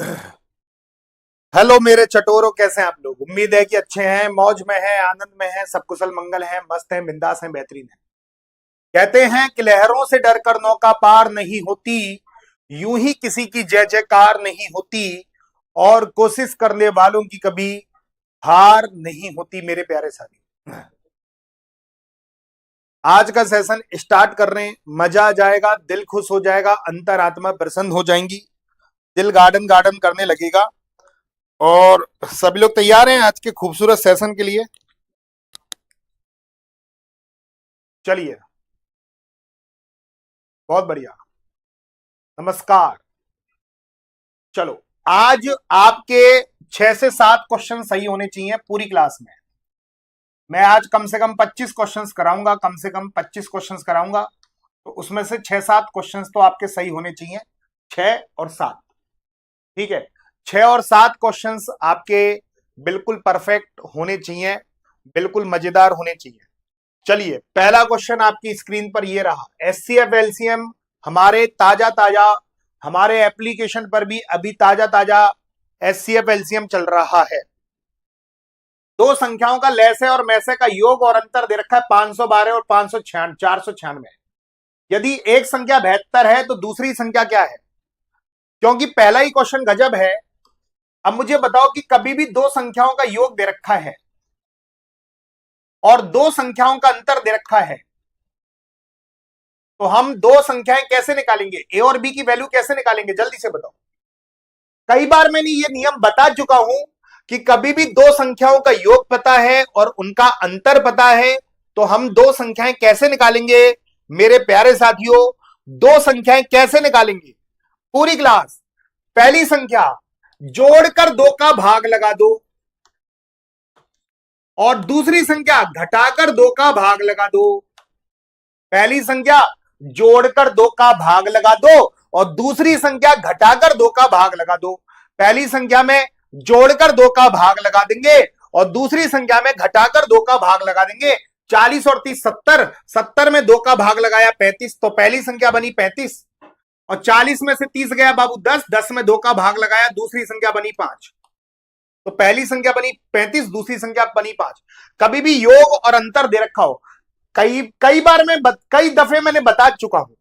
Hello मेरे चटोरों, कैसे हैं आप लोग। उम्मीद है कि अच्छे हैं, मौज में हैं, आनंद में हैं, सब कुशल मंगल हैं, मस्त हैं, बिंदास हैं, बेहतरीन हैं। कहते हैं कि लहरों से डरकर नौका पार नहीं होती, यूं ही किसी की जय जयकार नहीं होती, और कोशिश करने वालों की कभी हार नहीं होती। मेरे प्यारे साथी, आज का सेशन स्टार्ट कर रहे हैं। मजा आ जाएगा, दिल खुश हो जाएगा, अंतरात्मा प्रसन्न हो जाएंगी, दिल गार्डन गार्डन करने लगेगा। और सभी लोग तैयार हैं आज के खूबसूरत सेशन के लिए। चलिए, बहुत बढ़िया। नमस्कार। चलो, आज आपके 6 से 7 क्वेश्चन सही होने चाहिए पूरी क्लास में। मैं आज कम से कम 25 क्वेश्चंस कराऊंगा, कम से कम 25 क्वेश्चंस कराऊंगा, तो उसमें से 6-7 क्वेश्चंस तो आपके सही होने चाहिए। 6 और 7, ठीक है। 6 और 7 क्वेश्चंस आपके बिल्कुल परफेक्ट होने चाहिए, बिल्कुल मजेदार होने चाहिए। चलिए, पहला क्वेश्चन आपकी स्क्रीन पर ये रहा। एचसीएफ एलसीएम हमारे ताजा ताजा, हमारे एप्लीकेशन पर भी अभी ताजा ताजा एचसीएफ एलसीएम चल रहा है। दो संख्याओं का लैसे और मैसे का योग और अंतर दे रखा है 512 और 496। यदि एक संख्या 72 है तो दूसरी संख्या क्या है? क्योंकि पहला ही क्वेश्चन गजब है। अब मुझे बताओ कि कभी भी दो संख्याओं का योग दे रखा है और दो संख्याओं का अंतर दे रखा है, तो हम दो संख्याएं कैसे निकालेंगे? ए और बी की वैल्यू कैसे निकालेंगे? जल्दी से बताओ। कई बार मैंने ये नियम बता चुका हूं कि कभी भी दो संख्याओं का योग पता है और उनका अंतर पता है, तो हम दो संख्याएं कैसे निकालेंगे? मेरे प्यारे साथियों, दो संख्याएं कैसे निकालेंगे? पूरी क्लास। पहली संख्या, जोड़कर 2 का भाग लगा दो, और दूसरी संख्या घटाकर 2 का भाग लगा दो। पहली संख्या जोड़कर 2 का भाग लगा दो और दूसरी संख्या घटाकर 2 का भाग लगा दो। पहली संख्या में जोड़कर 2 का भाग लगा देंगे और दूसरी संख्या में घटाकर 2 का भाग लगा देंगे। 40 और 30 70, 70 में 2 का भाग लगाया 35, तो पहली संख्या बनी 35। और 40 में से 30 गया बाबू 10, 10 में 2 का भाग लगाया, दूसरी संख्या बनी 5। तो पहली संख्या बनी 35, दूसरी संख्या बनी 5। कभी भी योग और अंतर दे रखा हो, कई कई बार कई दफे मैंने बता चुका हूं।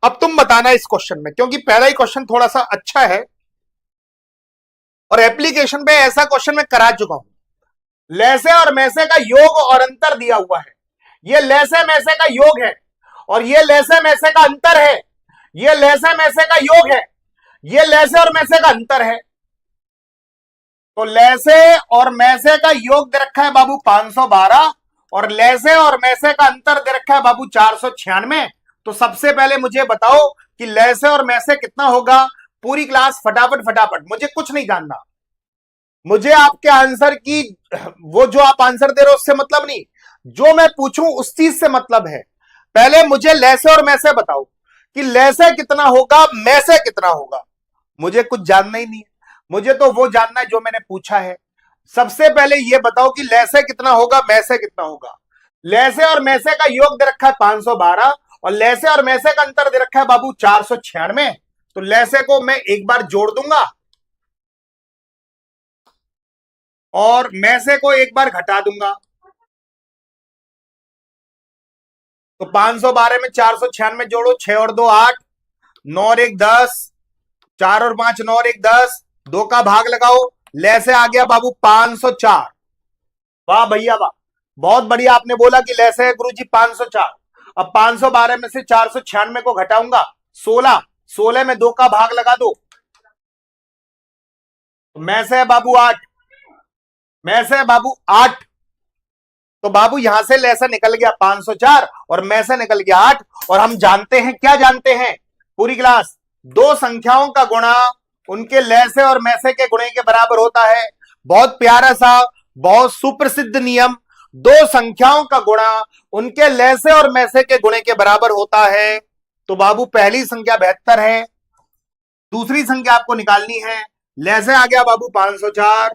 अब तुम बताना इस क्वेश्चन में, क्योंकि पहला ही क्वेश्चन थोड़ा सा अच्छा है और एप्लीकेशन पे ऐसा क्वेश्चन मैं करा चुका हूं। लैसे और मैसे का योग और अंतर दिया हुआ है। ये लैसे मैसे का योग है और ये लैसे मैसे का अंतर है। ये लैसे मैसे का योग है, ये लैसे और मैसे का अंतर है। तो लैसे और मैसे का योग दे रखा है बाबू 512 और लैसे और मैसे का अंतर दे रखा है बाबू 496। तो सबसे पहले मुझे बताओ कि लैसे और मैसे कितना होगा? पूरी क्लास फटाफट फटाफट, मुझे कुछ नहीं जानना। मुझे आपके आंसर की, वो जो आप आंसर दे रहे हो उससे मतलब नहीं, जो मैं पूछूं उस चीज से मतलब है। पहले मुझे लैसे और मैसे बताओ कि लैसे कितना होगा, मैसे कितना होगा। मुझे कुछ जानना ही नहीं है, मुझे तो वो जानना है जो मैंने पूछा है। सबसे पहले ये बताओ कि लैसे कितना होगा, मैसे कितना होगा। लैसे और मैसे का योग दे रखा है 512 और लैसे और मैसे का अंतर दे रखा है बाबू 496। तो लैसे को मैं एक बार जोड़ दूंगा और मैसे को एक बार घटा दूंगा। तो 512 में 496 जोड़ो, 6 और 2 8, 9 और 1 10, 4 और 5 9 और 1 10, 2 का भाग लगाओ, लैसे आ गया बाबू 504। वाह भैया वाह, बहुत बढ़िया। आपने बोला कि लैसे है गुरुजी 504। अब 512 में से 496 को घटाऊंगा, 16, 16 में 2 का भाग लगा दो, तो मैं से है बाबू 8, मैं से है बाबू 8। तो बाबू यहां से लैसा निकल गया 504 और मैं से निकल गया 8। और हम जानते हैं, क्या जानते हैं पूरी क्लास? दो संख्याओं का गुणा उनके लैसे और मैसे के गुणे के बराबर होता है। बहुत प्यारा सा, बहुत सुप्रसिद्ध नियम। दो संख्याओं का गुणा उनके लैसे और मैसे के गुणे के बराबर होता है। तो बाबू पहली संख्या 72 है, दूसरी संख्या आपको निकालनी है। लैसे आ गया बाबू 504,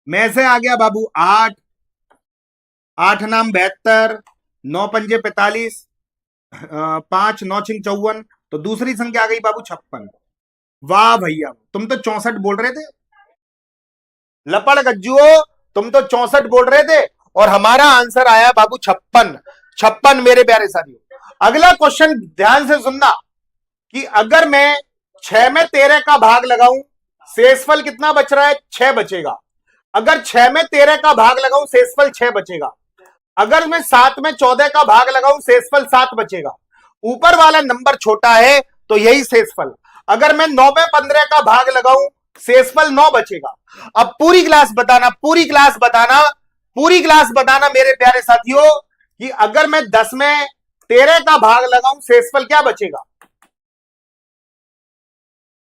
मैसे आ गया बाबू 8, 8 नाम 72, 9 पंजे 45, 5 9 छिंग 54। तो दूसरी संख्या आ गई बाबू 56। वाह भैया, तुम तो 64 बोल रहे थे। लपड़ गज्जुओ, तुम तो 64 बोल रहे थे और हमारा आंसर आया बाबू 56। 56 मेरे प्यारे साथियों। अगला क्वेश्चन ध्यान से सुनना कि अगर मैं 6 में 13 का भाग लगाऊं, शेषफल कितना बच रहा है? 6 बचेगा। अगर 6 में 13 का भाग लगाऊं, शेषफल 6 बचेगा। अगर मैं 7 में 14 का भाग लगाऊं, शेषफल 7 बचेगा। ऊपर वाला नंबर छोटा है तो यही शेषफल। अगर मैं 9 में 15 का भाग लगाऊं, शेषफल 9 बचेगा। अब पूरी क्लास बताना, पूरी क्लास बताना, पूरी क्लास बताना मेरे प्यारे साथियों कि अगर मैं 10 में 13 का भाग लगाऊं, शेषफल क्या बचेगा?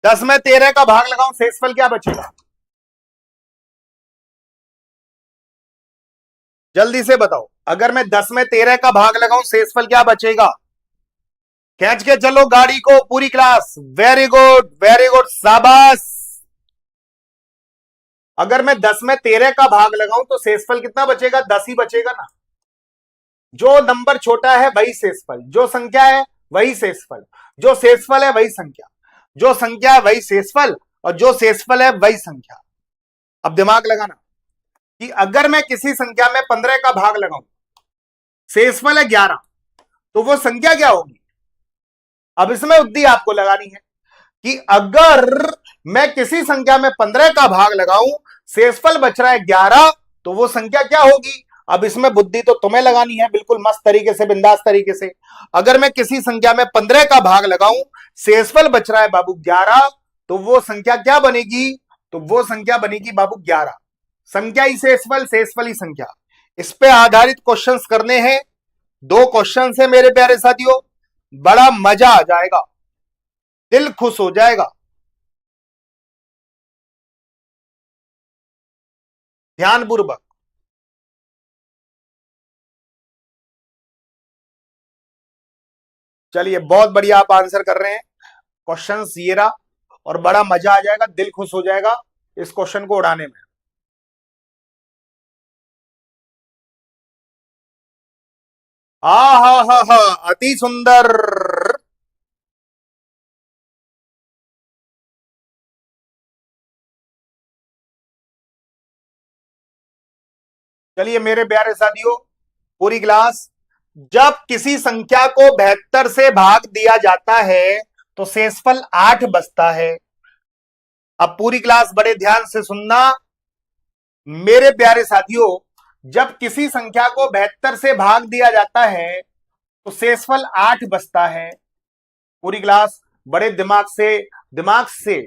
10 में 13 का भाग लगाऊं, शेषफल क्या बचेगा? जल्दी से बताओ। अगर मैं 10 में 13 का भाग लगाऊं, शेषफल क्या बचेगा? खींच के चलो गाड़ी को पूरी class. Very good, very good, शाबाश। अगर मैं 10 में 13 का भाग लगाऊं तो शेषफल कितना बचेगा? 10 ही बचेगा ना। जो नंबर छोटा है वही शेषफल, जो संख्या है वही शेषफल, जो शेषफल है वही संख्या, जो संख्या है वही शेषफल, और जो शेषफल है वही संख्या। अब दिमाग लगाना कि अगर मैं किसी संख्या में 15 का भाग लगाऊं, शेषफल है 11, तो वो संख्या क्या होगी? अब इसमें बुद्धि आपको लगानी है कि अगर मैं किसी संख्या में 15 का भाग लगाऊं, शेषफल बच रहा है 11, तो वो संख्या क्या होगी? अब इसमें बुद्धि तो तुम्हें लगानी है, बिल्कुल मस्त तरीके से, बिंदास तरीके से। अगर मैं किसी संख्या में 15 का भाग लगाऊं, शेषफल बच रहा है बाबू 11, तो वो संख्या क्या बनेगी? तो वो संख्या बनेगी बाबू 11। संख्या ही शेषफल, शेषफल ही संख्या। इस पे आधारित क्वेश्चंस करने हैं। 2 क्वेश्चन है मेरे प्यारे साथियों, बड़ा मजा आ जाएगा, दिल खुश हो जाएगा। ध्यानपूर्वक। चलिए, बहुत बढ़िया आप आंसर कर रहे हैं। क्वेश्चन ये रहा, और बड़ा मजा आ जाएगा, दिल खुश हो जाएगा इस क्वेश्चन को उड़ाने में। हा हा हा हा, अति सुंदर। चलिए मेरे प्यारे साथियों, पूरी क्लास, जब किसी संख्या को 72 से भाग दिया जाता है तो शेषफल 8 बचता है। अब पूरी क्लास बड़े ध्यान से सुनना मेरे प्यारे साथियों, जब किसी संख्या को 72 से भाग दिया जाता है तो शेषफल 8 बचता है। पूरी क्लास बड़े दिमाग से,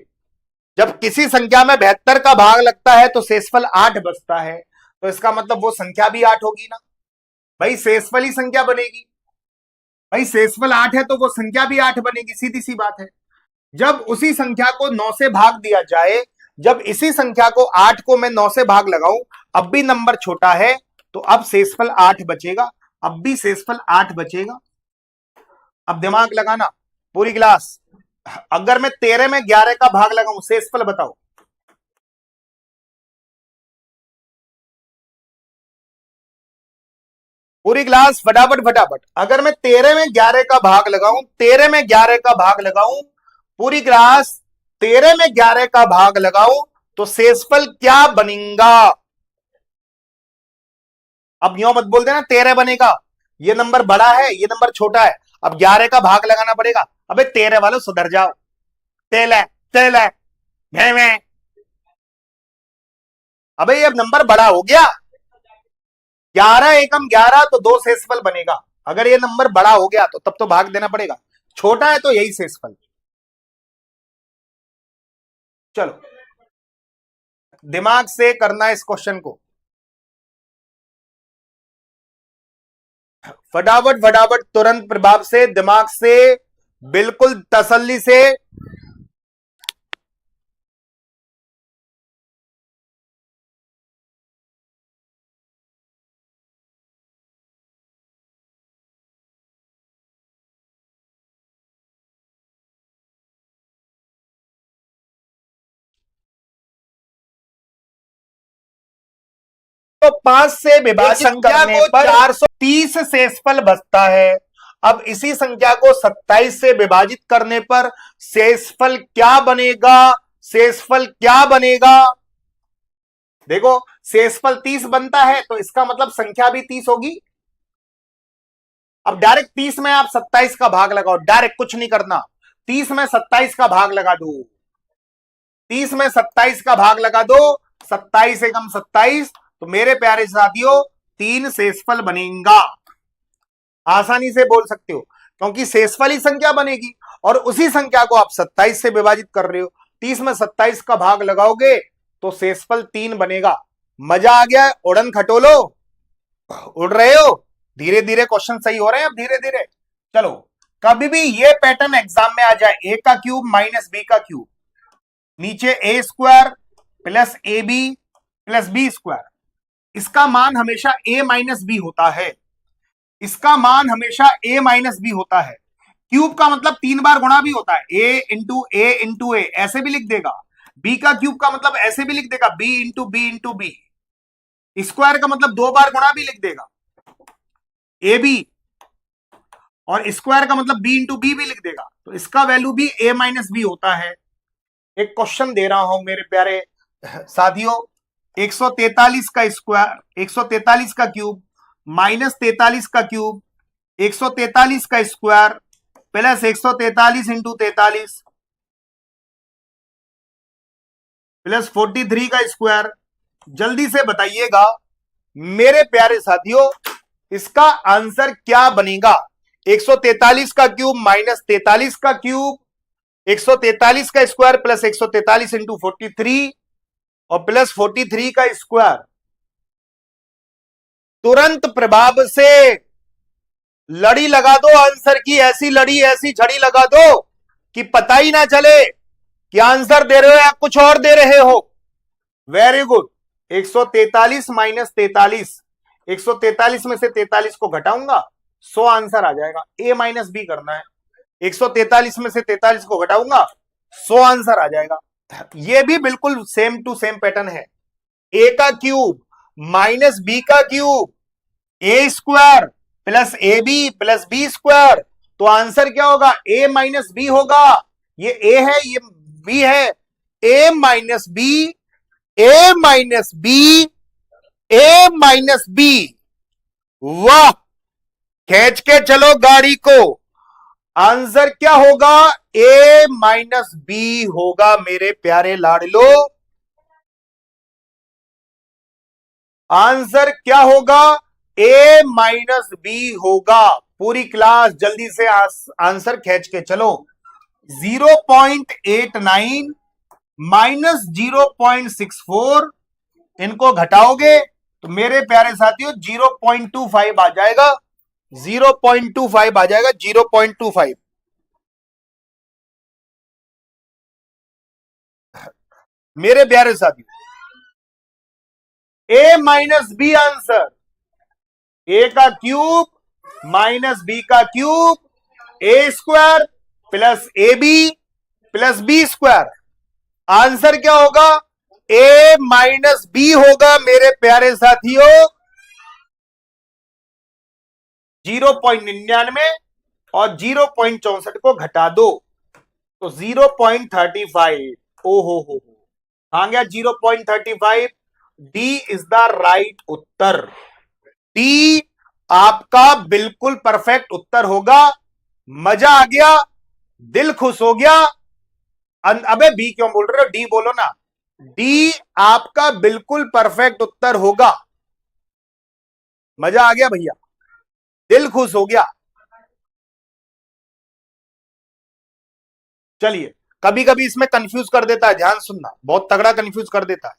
जब किसी संख्या में 72 का भाग लगता है तो शेषफल 8 बचता है, तो इसका मतलब वो संख्या भी 8 होगी ना भाई, शेषफल ही संख्या बनेगी। भाई शेषफल 8 है तो वो संख्या भी 8 बनेगी, सीधी सी बात है। जब उसी संख्या को 9 से भाग दिया जाए, जब इसी संख्या को 8 को मैं 9 से भाग लगाऊं, अब भी नंबर छोटा है, तो अब शेषफल 8 बचेगा, अब भी शेषफल 8 बचेगा। अब दिमाग लगाना पूरी क्लास। अगर मैं 13 में 11 का भाग लगाऊं, शेषफल बताओ। पूरी क्लास फटाफट फटाफट। अगर मैं 13 में 11 का भाग लगाऊं, 13 में 11 का भाग लगाऊं, पूरी क्लास 13 में 11 का भाग लगाऊं, तो शेषफल क्या बनेगा? अब यो मत बोल देना 13 बनेगा, ये नंबर बड़ा है ये नंबर छोटा है, अब 11 का भाग लगाना पड़ेगा। अबे 13 वालों सुधर जाओ। तेल है, तेल है, मैं। अबे ये नंबर बड़ा हो गया, 11 एकम 11, तो 2 शेषफल बनेगा। अगर ये नंबर बड़ा हो गया तो तब तो भाग देना पड़ेगा, छोटा है तो यही शेषफल। चलो दिमाग से करना इस क्वेश्चन को, फटाफट फटाफट, तुरंत प्रभाव से, दिमाग से, बिल्कुल तसल्ली से। तो 5 से विभाजित संख्या को 430 शेषफल बचता है। अब इसी संख्या को 27 से विभाजित करने पर शेषफल क्या बनेगा? शेषफल क्या बनेगा? देखो, शेषफल 30 बनता है तो इसका मतलब संख्या भी 30 होगी। अब डायरेक्ट 30 में आप 27 का भाग लगाओ, डायरेक्ट कुछ नहीं करना। 30 में 27 का भाग लगा दो, 30 में 27 का भाग लगा दो, 27 एकम 27, तो मेरे प्यारे साथियों 3 शेषफल बनेगा। आसानी से बोल सकते हो, क्योंकि शेषफल ही संख्या बनेगी और उसी संख्या को आप 27 से विभाजित कर रहे हो। 30 में 27 का भाग लगाओगे तो शेषफल 3 बनेगा। मजा आ गया? उड़न खटोलो, उड़ रहे हो? धीरे धीरे क्वेश्चन सही हो रहे हैं अब, धीरे धीरे। चलो, कभी भी ये पैटर्न एग्जाम में आ जाए, ए का क्यूब माइनस बी का क्यूब, नीचे A square plus A B plus B square, इसका मान हमेशा ए माइनस बी होता है। इसका मान हमेशा ए माइनस बी होता है। क्यूब का मतलब 3 बार गुणा भी होता है, ए इंटू ए, ऐसे भी लिख देगा। बी का क्यूब का मतलब ऐसे भी लिख देगा, बी इंटू बी। स्क्वायर का मतलब 2 बार गुणा भी लिख देगा, ए बी, और स्क्वायर का मतलब बी इंटू बी भी लिख देगा। तो इसका वैल्यू भी ए माइनस बी होता है। एक क्वेश्चन दे रहा हूं मेरे प्यारे साथियों, 143 का स्क्वायर, 143 का क्यूब माइनस 43 का क्यूब, 143 का स्क्वायर प्लस 143 इंटू 43 प्लस 43 का स्क्वायर। जल्दी से बताइएगा मेरे प्यारे साथियों, इसका आंसर क्या बनेगा? 143 का क्यूब माइनस 43 का क्यूब, 143 का स्क्वायर प्लस 143 इंटू 43 और प्लस 43 का स्क्वायर। तुरंत प्रभाव से लड़ी लगा दो आंसर की, ऐसी लड़ी, ऐसी झड़ी लगा दो कि पता ही ना चले कि आंसर दे रहे हो या कुछ और दे रहे हो। Very good. 143 माइनस 43, 143 में से 43 को घटाऊंगा, 100 आंसर आ जाएगा। ए माइनस बी करना है, 143 में से 43 को घटाऊंगा, 100 आंसर आ जाएगा। ये भी बिल्कुल सेम टू सेम पैटर्न है। ए का क्यूब माइनस बी का cube, a square plus A B plus B square, तो आंसर क्या होगा? ए माइनस बी होगा। ये ए है, ये बी है, ए माइनस बी, ए माइनस बी, ए माइनस बी। वाह, खींच के चलो गाड़ी को। आंसर क्या होगा? ए माइनस बी होगा मेरे प्यारे लाडलो। आंसर क्या होगा? ए माइनस बी होगा। पूरी क्लास जल्दी से आंसर खींच के चलो। 0.89 माइनस 0.64, इनको घटाओगे तो मेरे प्यारे साथियों 0.25 आ जाएगा, 0.25 आ जाएगा, 0.25। मेरे प्यारे साथियों, a minus b answer, a का क्यूब माइनस बी का cube, a square plus A B plus B square. Answer क्या होगा? ए माइनस बी होगा मेरे प्यारे साथियों। 0.99 और 0.64 को घटा दो तो 0.35। ओ हो, आ गया 0.35। D is the right Uttar. D आपका बिल्कुल परफेक्ट उत्तर होगा। मजा आ गया, दिल खुश हो गया। अबे बी क्यों बोल रहे हो? डी बोलो ना। डी आपका बिल्कुल परफेक्ट उत्तर होगा। मजा आ गया भैया, दिल खुश हो गया। चलिए, कभी कभी इसमें कंफ्यूज कर देता है, ध्यान सुनना, बहुत तगड़ा कंफ्यूज कर देता है।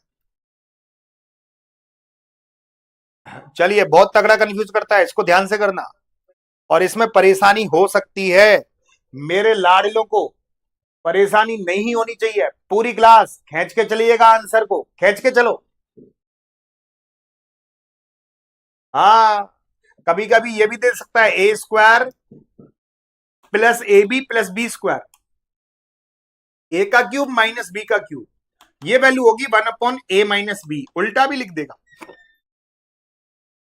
चलिए, बहुत तगड़ा कंफ्यूज करता है, इसको ध्यान से करना। और इसमें परेशानी हो सकती है, मेरे लाडलों को परेशानी नहीं होनी चाहिए। पूरी क्लास खींच के चलिएगा, आंसर को खींच के चलो। हाँ, कभी कभी ये भी दे सकता है, A square plus A B plus B square, A का क्यूब माइनस बी का क्यूब, ये वैल्यू होगी 1/a माइनस बी। उल्टा भी लिख देगा,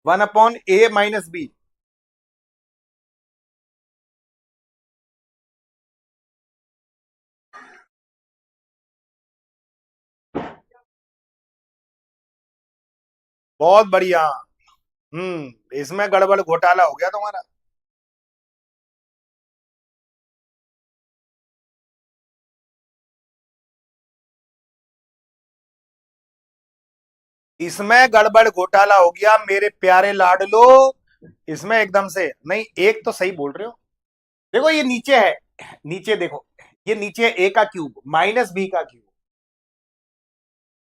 1/a माइनस बी। बहुत बढ़िया। इसमें गड़बड़ घोटाला हो गया तुम्हारा। इसमें गड़बड़ घोटाला हो गया मेरे प्यारे लाडलो। इसमें एकदम से नहीं, एक तो सही बोल रहे हो। देखो ये नीचे है, नीचे देखो, ये नीचे है ए का क्यूब माइनस बी का क्यूब।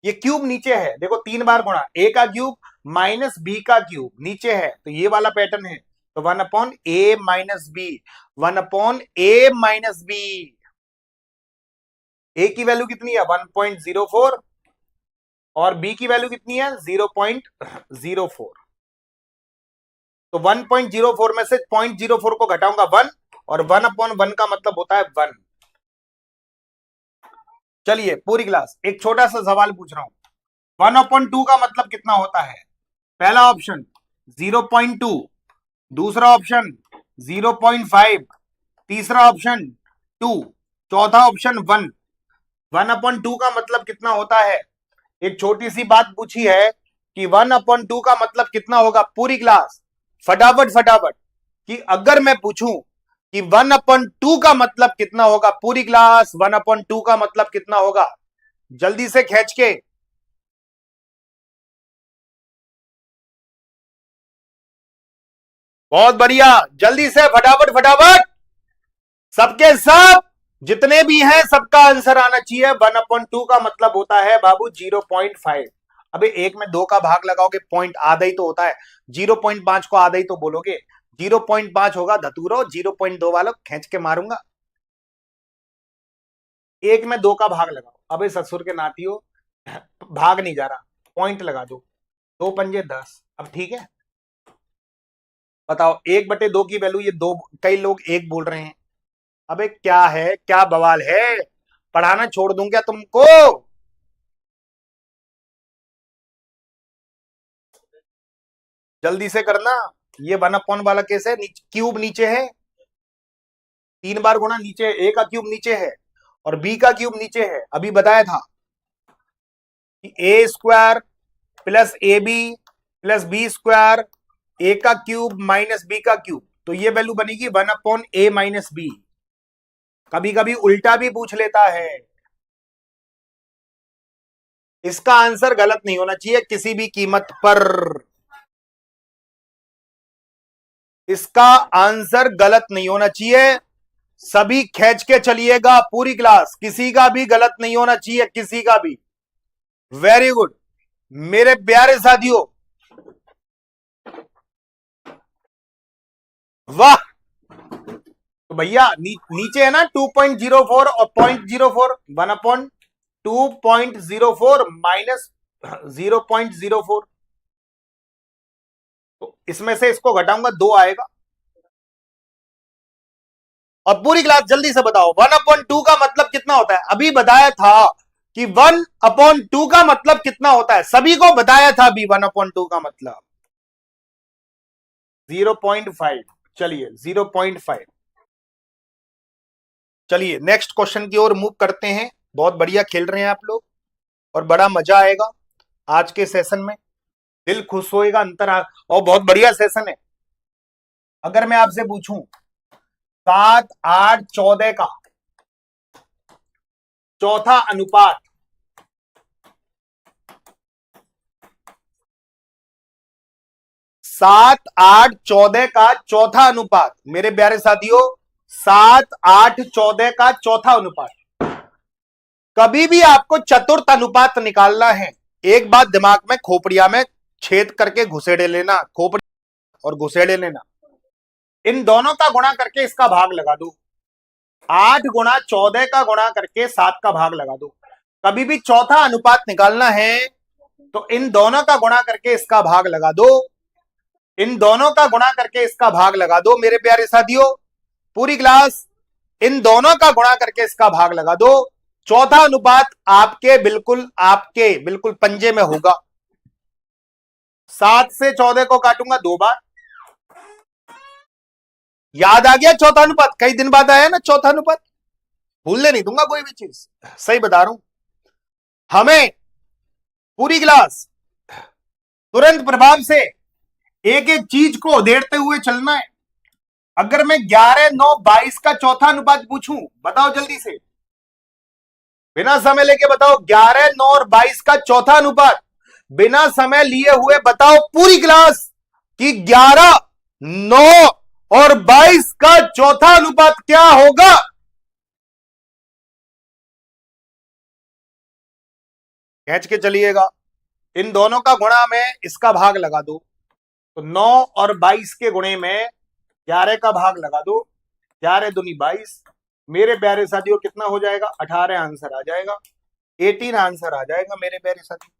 ये क्यूब नीचे है, देखो 3 बार गुणा, ए का क्यूब माइनस बी का क्यूब नीचे है, तो ये वाला पैटर्न है। तो 1/a-b, 1/a-b। ए की वैल्यू कितनी है 1.04 और बी की वैल्यू कितनी है 0.04। तो 1.04 में से 0.04 को घटाऊंगा 1, और 1/1 का मतलब होता है 1। चलिए पूरी क्लास एक छोटा सा सवाल पूछ रहा हूं। 1/2 का मतलब कितना होता है? पहला ऑप्शन 0.2, दूसरा ऑप्शन 0.5, तीसरा ऑप्शन 2, चौथा ऑप्शन 1। 1/2 का मतलब कितना होता है? एक छोटी सी बात पूछी है कि 1/2 का मतलब कितना होगा। पूरी क्लास फटाफट फटाफट, कि अगर मैं पूछूं कि 1/2 का मतलब कितना होगा, पूरी क्लास 1/2 का मतलब कितना होगा, जल्दी से खींच के। बहुत बढ़िया, जल्दी से फटाफट फटाफट, सबके सब जितने भी हैं सबका आंसर आना चाहिए। 1/2 का मतलब होता है बाबू 0.5। अबे एक में 2 का भाग लगाओगे पॉइंट आधा ही तो होता है, 0.5 को आधा ही तो बोलोगे। 0.5 होगा धतूरो, 0.2 वालों खींच के मारूंगा। एक में 2 का भाग लगाओ, अबे ससुर के नातियों, भाग नहीं जा रहा, पॉइंट लगा दो। 2×5 = 10। अब ठीक है, बताओ 1/2 की वैल्यू, ये दो, कई लोग एक बोल रहे हैं। अबे क्या है, क्या बवाल है, पढ़ाना छोड़ दूं क्या तुमको? जल्दी से करना। ये 1/1 वाला केस है, क्यूब नीचे है, 3 बार गुणा नीचे, ए का क्यूब नीचे है और बी का क्यूब नीचे है। अभी बताया था कि A² plus AB plus B², ए का क्यूब माइनस बी का क्यूब, तो ये वैल्यू बनेगी 1/a-b। कभी कभी उल्टा भी पूछ लेता है। इसका आंसर गलत नहीं होना चाहिए किसी भी कीमत पर। इसका आंसर गलत नहीं होना चाहिए, सभी खींच के चलिएगा पूरी क्लास, किसी का भी गलत नहीं होना चाहिए, किसी का भी। वेरी गुड मेरे प्यारे साथियों, वाह। तो भैया नीचे है ना 2.04 और 0.04, 1/2.04 माइनस 0.04। तो इसमें से इसको घटाऊंगा 2 आएगा। और पूरी क्लास जल्दी से बताओ 1/2 का मतलब कितना होता है? अभी बताया था कि 1/2 का मतलब कितना होता है, सभी को बताया था अभी 1/2 का मतलब 0.5। चलिए 0.5। चलिए नेक्स्ट क्वेश्चन की ओर मूव करते हैं। बहुत बढ़िया खेल रहे हैं आप लोग और बड़ा मजा आएगा आज के सेशन में, दिल खुश होएगा और बहुत बढ़िया सेशन है। अगर मैं आपसे पूछूं 7, 8, 14 का चौथा अनुपात, 7, 8, 14 का चौथा अनुपात, मेरे प्यारे साथियों 7, 8, 14 का चौथा अनुपात, कभी भी आपको चतुर्थ अनुपात निकालना है, एक बात दिमाग में खोपड़िया में छेद करके घुसेड़े लेना, खोपड़ी और घुसेड़े लेना। इन दोनों का गुणा करके इसका भाग लगा दो, 8 गुणा 14 का गुणा करके 7 का भाग लगा दो। कभी भी चौथा अनुपात निकालना है तो इन दोनों का गुणा करके इसका भाग लगा दो, इन दोनों का गुणा करके इसका भाग लगा दो मेरे प्यारे साथियों। पूरी क्लास इन दोनों का गुणा करके इसका भाग लगा दो। चौथा अनुपात आपके बिल्कुल पंजे में होगा। 7 से 14 को काटूंगा 2 बार। याद आ गया चौथा अनुपात? कई दिन बाद आया ना चौथा अनुपात, भूलने नहीं दूंगा कोई भी चीज, सही बता रहा हूं। हमें पूरी क्लास तुरंत प्रभाव से एक एक चीज को उधेड़ते हुए चलना है। अगर मैं 11, 9, 22 का चौथा अनुपात पूछूं, बताओ जल्दी से, बिना समय लेके बताओ। 11, 9 और 22 का चौथा अनुपात बिना समय लिए हुए बताओ पूरी क्लास कि 11, 9 और 22 का चौथा अनुपात क्या होगा। खींच के चलिएगा। इन दोनों का गुणा में इसका भाग लगा दो, तो 9 और 22 के गुणे में 11 का भाग लगा दो। 11 दूनी 22, मेरे प्यारे साथियों कितना हो जाएगा? 18 आंसर आ जाएगा, 18 आंसर आ जाएगा मेरे प्यारे साथियों।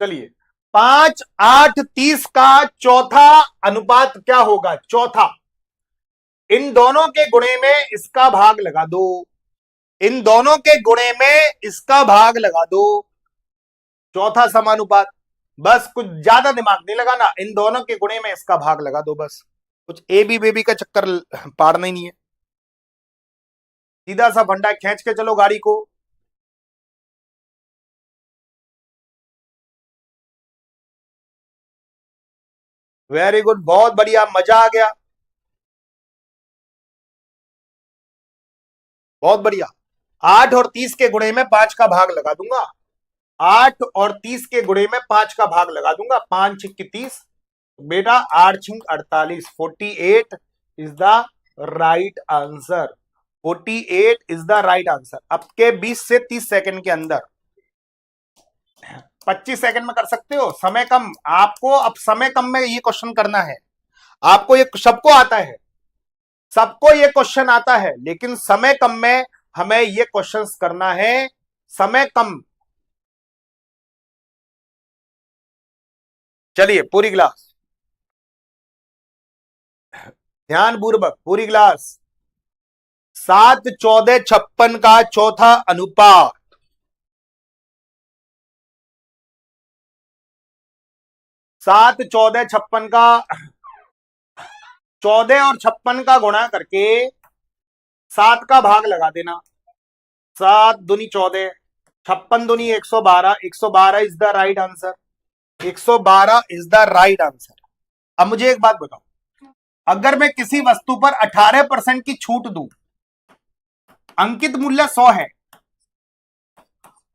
चलिए, 5, 8, 30 का चौथा अनुपात क्या होगा? चौथा, इन दोनों के गुणे में इसका भाग लगा दो, इन दोनों के गुणे में इसका भाग लगा दो, चौथा समानुपात। बस कुछ ज्यादा दिमाग नहीं लगाना, इन दोनों के गुणे में इसका भाग लगा दो, बस कुछ ए बी बेबी का चक्कर पाड़ना ही नहीं है, सीधा सा फंडा, खींच के चलो गाड़ी को। वेरी गुड, बहुत बढ़िया, मजा आ गया, बहुत बढ़िया। 8 और 30 के गुणे में 5 का भाग लगा दूंगा, 8 और 30 के गुणे में 5 का भाग लगा दूंगा, 5 6 30 बेटा, 8 6 48, 48 is the right answer, 48 is the right answer. अब के 20 से 30 सेकंड के अंदर, 25 सेकंड में कर सकते हो, समय कम आपको, अब समय कम में ये क्वेश्चन करना है आपको, ये सबको आता है, सबको ये क्वेश्चन आता है, लेकिन समय कम में हमें ये क्वेश्चंस करना है, समय कम। चलिए पूरी क्लास ध्यान पूर्वक, पूरी क्लास। 7, 14, 56 का चौथा अनुपात, 7, 14, 56 का, 14 और 56 का गुणा करके 7 का भाग लगा देना, 7 दूनी 14, 56 दूनी 112, 112 is the right answer, 112 is the right answer. अब मुझे एक बात बताओ, अगर मैं किसी वस्तु पर 18% की छूट दूं, अंकित मूल्य 100 है,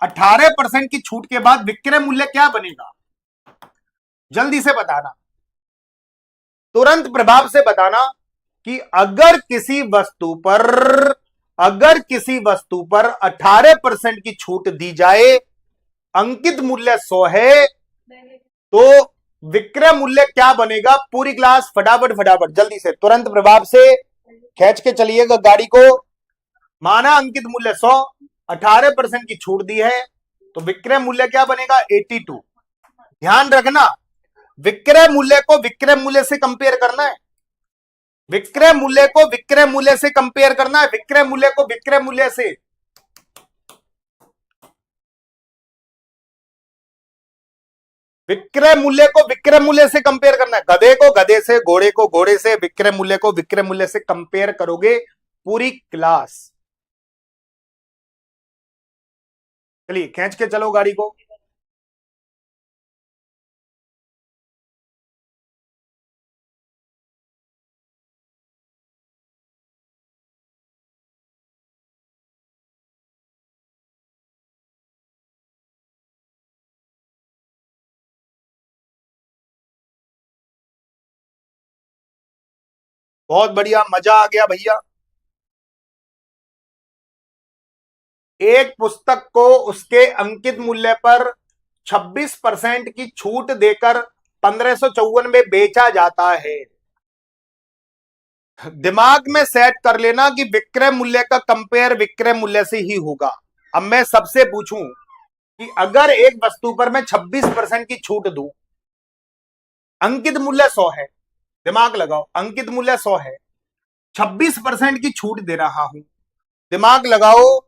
18% की छूट के बाद विक्रय मूल्य क्या बनेगा? जल्दी से बताना, तुरंत प्रभाव से बताना कि अगर किसी वस्तु पर 18% की छूट दी जाए, अंकित मूल्य 100 है, तो विक्रय मूल्य क्या बनेगा? पूरी क्लास फटाफट फटाफट जल्दी से, तुरंत प्रभाव से खींच के चलिएगा गाड़ी को। माना अंकित मूल्य 100, 18% की छूट दी है, तो विक्रय मूल्य क्या बनेगा? 82। ध्यान रखना, विक्रय मूल्य को विक्रय मूल्य से कंपेयर करना है, विक्रय मूल्य को विक्रय मूल्य से कंपेयर करना है, विक्रय मूल्य को विक्रय मूल्य से। विक्रय मूल्य को विक्रय मूल्य से कंपेयर करना है, गधे को गधे से, घोड़े को घोड़े से, विक्रय मूल्य को विक्रय मूल्य से कंपेयर करोगे पूरी क्लास। चलिए खींच के चलो गाड़ी को। बहुत बढ़िया, मजा आ गया भैया। एक पुस्तक को उसके अंकित मूल्य पर 26% की छूट देकर 1554 में बेचा जाता है। दिमाग में सेट कर लेना कि विक्रय मूल्य का कंपेयर विक्रय मूल्य से ही होगा। अब मैं सबसे पूछूं कि अगर एक वस्तु पर मैं 26% की छूट दूं, अंकित मूल्य 100 है, दिमाग लगाओ, अंकित मूल्य 100 है, 26% की छूट दे रहा हूं, दिमाग लगाओ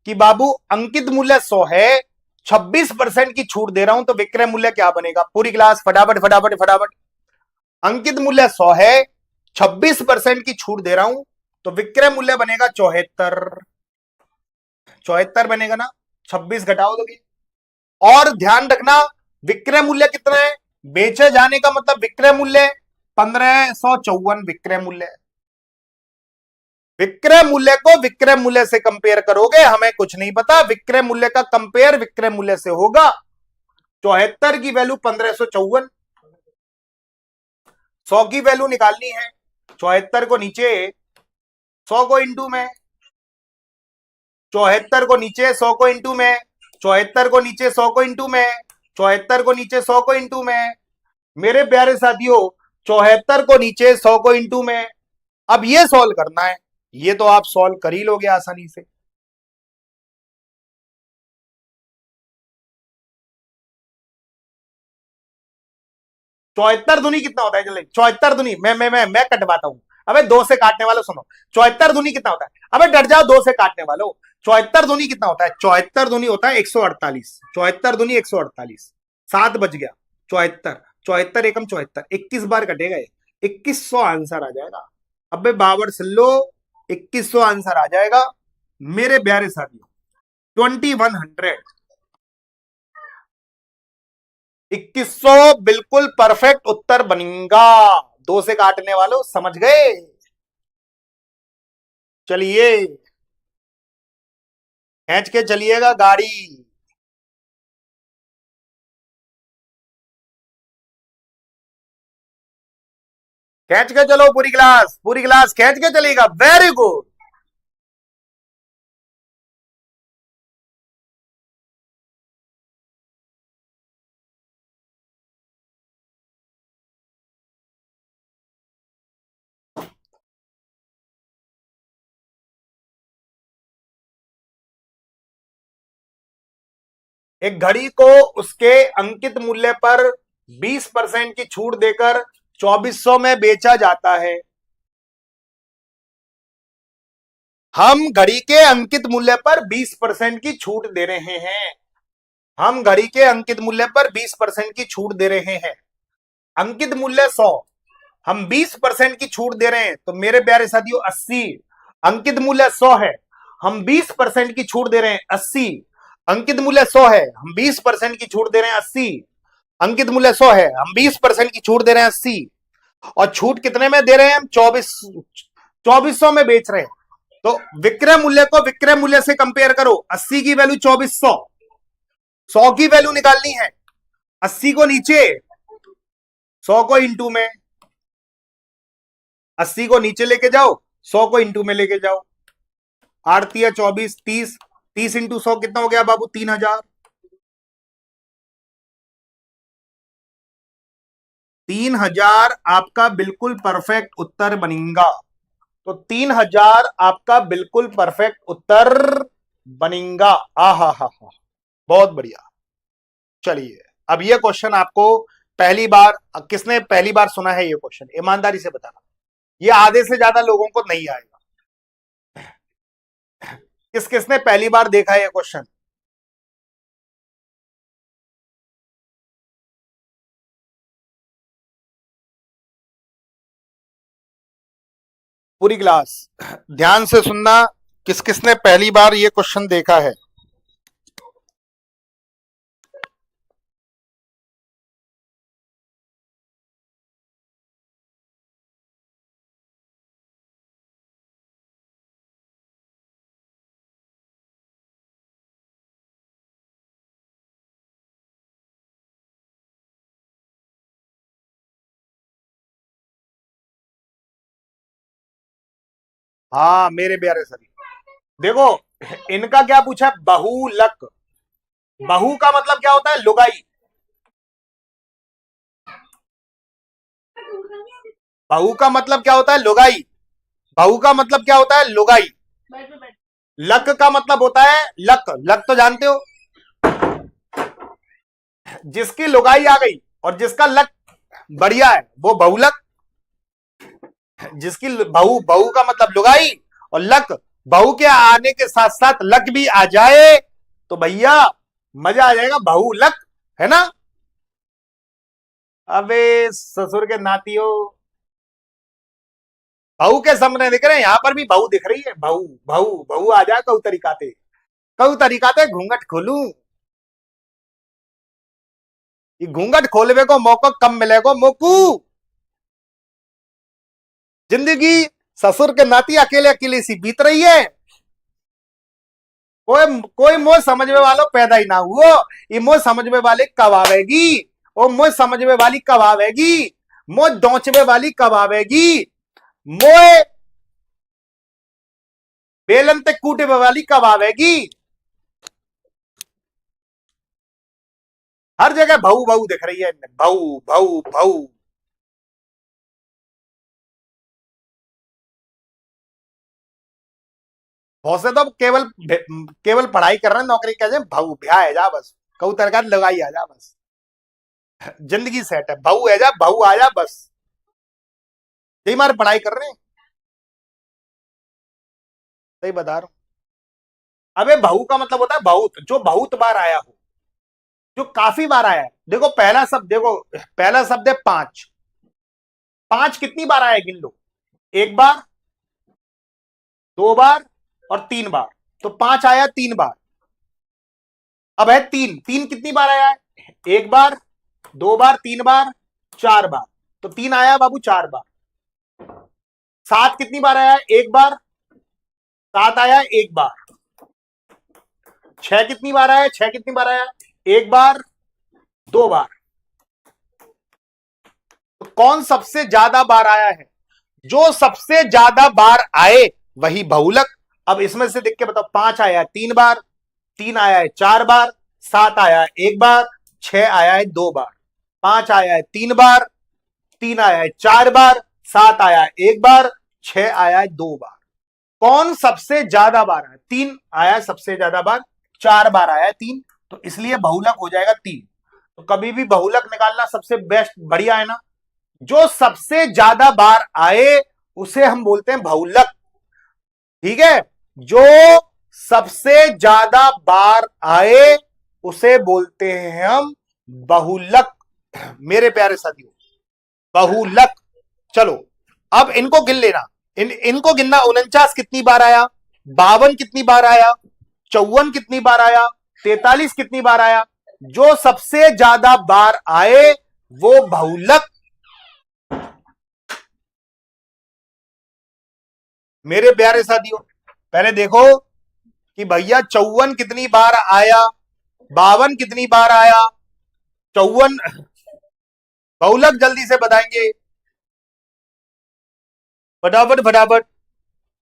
कि बाबू अंकित मूल्य 100 है, 26% की छूट दे रहा हूं, तो विक्रय मूल्य क्या बनेगा? पूरी क्लास फटाफट फटाफट फटाफट। अंकित मूल्य 100 है, 26% की छूट दे रहा हूं, तो विक्रय मूल्य बनेगा 74, 74 बनेगा ना, 26 घटाओ दोगे। और ध्यान रखना, विक्रय मूल्य कितना है, बेचे जाने का मतलब विक्रय मूल्य 1554 विक्रय मूल्य। विक्रय मूल्य को विक्रय मूल्य से कंपेयर करोगे, हमें कुछ नहीं पता, विक्रय मूल्य का कंपेयर विक्रय मूल्य से होगा। 74 की वैल्यू 1554, 100 की वैल्यू निकालनी है। 74 को नीचे 100 को इंटू में, 74 को नीचे 100 को इंटू में, 74 को नीचे 100 को इंटू में, 74 को नीचे 100 को इंटू में। मेरे प्यारे साथियों 74 को नीचे 100 को इंटू में। अब ये सॉल्व करना है, ये तो आप सॉल्व कर ही लोगे आसानी से। 74 दूनी कितना होता है, चलिए 74 दूनी मैं कटवाता हूं। अबे दो से काटने वालों सुनो, 74 दूनी कितना होता है, अबे डर जाओ दो से काटने वालों। 74 दूनी कितना होता है, 74 दूनी होता है 148, 74 दूनी 148, 7 बज गया। 74 74 एकम 74, 21 बार कटेगा ये, 2100 आंसर आ जाएगा। अबे बाबर सिल्लो 2100 आंसर आ जाएगा मेरे प्यारे साथियों। 2100, 2100 बिल्कुल परफेक्ट उत्तर बनेगा। दो से काटने वालों समझ गए। चलिए खींच के चलिएगा गाड़ी। खींच के चलो पूरी क्लास खींच के चलेगा। Very good. एक घड़ी को उसके अंकित मूल्य पर 20% की छूट देकर 2400 में बेचा जाता है। हम घड़ी के अंकित मूल्य पर 20% की छूट दे रहे हैं। हम घड़ी के अंकित मूल्य पर 20% की छूट दे रहे हैं। अंकित मूल्य 100, हम 20% की छूट दे रहे हैं, तो मेरे प्यारे साथियों 80। अंकित मूल्य 100 है, हम 20% की छूट दे रहे हैं 80। अंकित मूल्य 100 है, हम 20% की छूट दे रहे हैं 80। अंकित मूल्य 100 है, हम 20% की छूट दे रहे हैं 80। और छूट कितने में दे रहे हैं हम, 2400 में बेच रहे हैं। तो विक्रय मूल्य को विक्रय मूल्य से कंपेयर करो। 80 की वैल्यू 2400, 100 की वैल्यू निकालनी है। 80 को नीचे 100 को इंटू में, 80 को नीचे लेके जाओ, 100 को इंटू में लेके जाओ। 8 या 24, 30, 30 इंटू 100 कितना हो गया बाबू, 3000। 3000 आपका बिल्कुल परफेक्ट उत्तर बनेगा। तो 3000 आपका बिल्कुल परफेक्ट उत्तर बनेगा। हा हा हा हा, बहुत बढ़िया। चलिए अब ये क्वेश्चन आपको पहली बार, किसने पहली बार सुना है ये क्वेश्चन, ईमानदारी से बताना। ये आधे से ज्यादा लोगों को नहीं आएगा। किसने पहली बार देखा है ये क्वेश्चन। पूरी क्लास ध्यान से सुनना, किसने पहली बार ये क्वेश्चन देखा है। हाँ मेरे प्यारे सभी, देखो इनका क्या पूछा, बहुलक। बहु का मतलब क्या होता है, लुगाई। बहु का मतलब क्या होता है, लुगाई। बहु का मतलब क्या होता है, लुगाई। लक का मतलब होता है लक, लक तो जानते हो, जिसकी लुगाई आ गई और जिसका लक बढ़िया है वो बहुलक। जिसकी बहु, बहु का मतलब लुगाई, और लक, बहु के आने के साथ साथ लक भी आ जाए तो भैया मजा आ जाएगा, बहु लक, है ना। अबे ससुर के नातियों, बहू के सामने दिख रहे हैं, यहां पर भी बहू दिख रही है। बहू बहू बहू आ जाए, कऊ तरीकाते घूंघट खोलू। ये घूंघट खोलवे को मौका कम मिलेगा मोकू। जिंदगी ससुर के नाती अकेले अकेले सी बीत रही है। कोई कोई मोह समझने वालों पैदा ही ना हुआ। ये मोह समझने वाले कब आवेगी। ओ मोह समझने वाली कब आवेगी। मोह डोंचवे वाली कब आवेगी। मोह बेलन ते कूटे वाली कब आवेगी। हर जगह भाऊ भाऊ दिख रही है इनमें, भाऊ भाऊ भाऊ। बहुत से तो केवल केवल पढ़ाई कर रहे हैं, नौकरी कर रहे हैं, भाऊ ब्याह है जा बस। कहू तरकार लगाई आ जा बस। जिंदगी सेट है, भाऊ है जा, भाऊ आ जा बस। यही मारे पढ़ाई कर रहे हैं। सही बता रहा हूं। अबे भाऊ का मतलब होता है बहुत, जो बहुत बार आया हो, जो काफी बार आया है। देखो पहला शब्द, देखो पहला शब्द है पांच। पांच कितनी बार आया है गिन लो। एक बार, दो बार और तीन बार। तो पांच आया तीन बार। अब है तीन, तीन कितनी बार आया है। एक बार, दो बार, तीन बार, चार बार। तो तीन आया बाबू चार बार। सात कितनी बार आया है, एक बार। सात आया एक बार। छह कितनी बार आया, छह कितनी बार आया, एक बार, दो बार। तो कौन सबसे ज्यादा बार आया है। जो सबसे ज्यादा बार आए वही बहुलक। अब इसमें से देख के बताओ, पांच आया है तीन बार, तीन आया है चार बार, सात आया है एक बार, छह आया है दो बार, पांच आया है तीन बार, तीन आया है चार बार, सात आया है एक बार, छह आया है दो बार। कौन सबसे ज्यादा बार आया। तीन आया है सबसे ज्यादा बार, चार बार आया है तीन, तो इसलिए बहुलक हो जाएगा तीन। तो कभी भी बहुलक निकालना सबसे बेस्ट बढ़िया है ना। जो सबसे ज्यादा बार आए उसे हम बोलते हैं बहुलक। ठीक है। जो सबसे ज्यादा बार आए उसे बोलते हैं हम बहुलक। मेरे प्यारे साथियों, बहुलक। चलो अब इनको गिन लेना। इनको गिनना, 49 कितनी बार आया, 52 कितनी बार आया, 54 कितनी बार आया, 43 कितनी बार आया। जो सबसे ज्यादा बार आए वो बहुलक। मेरे प्यारे साथियों, पहले देखो कि भैया 54 कितनी बार आया, 52 कितनी बार आया। 54 बहुलक जल्दी से बताएंगे, फटाफट फटाफट,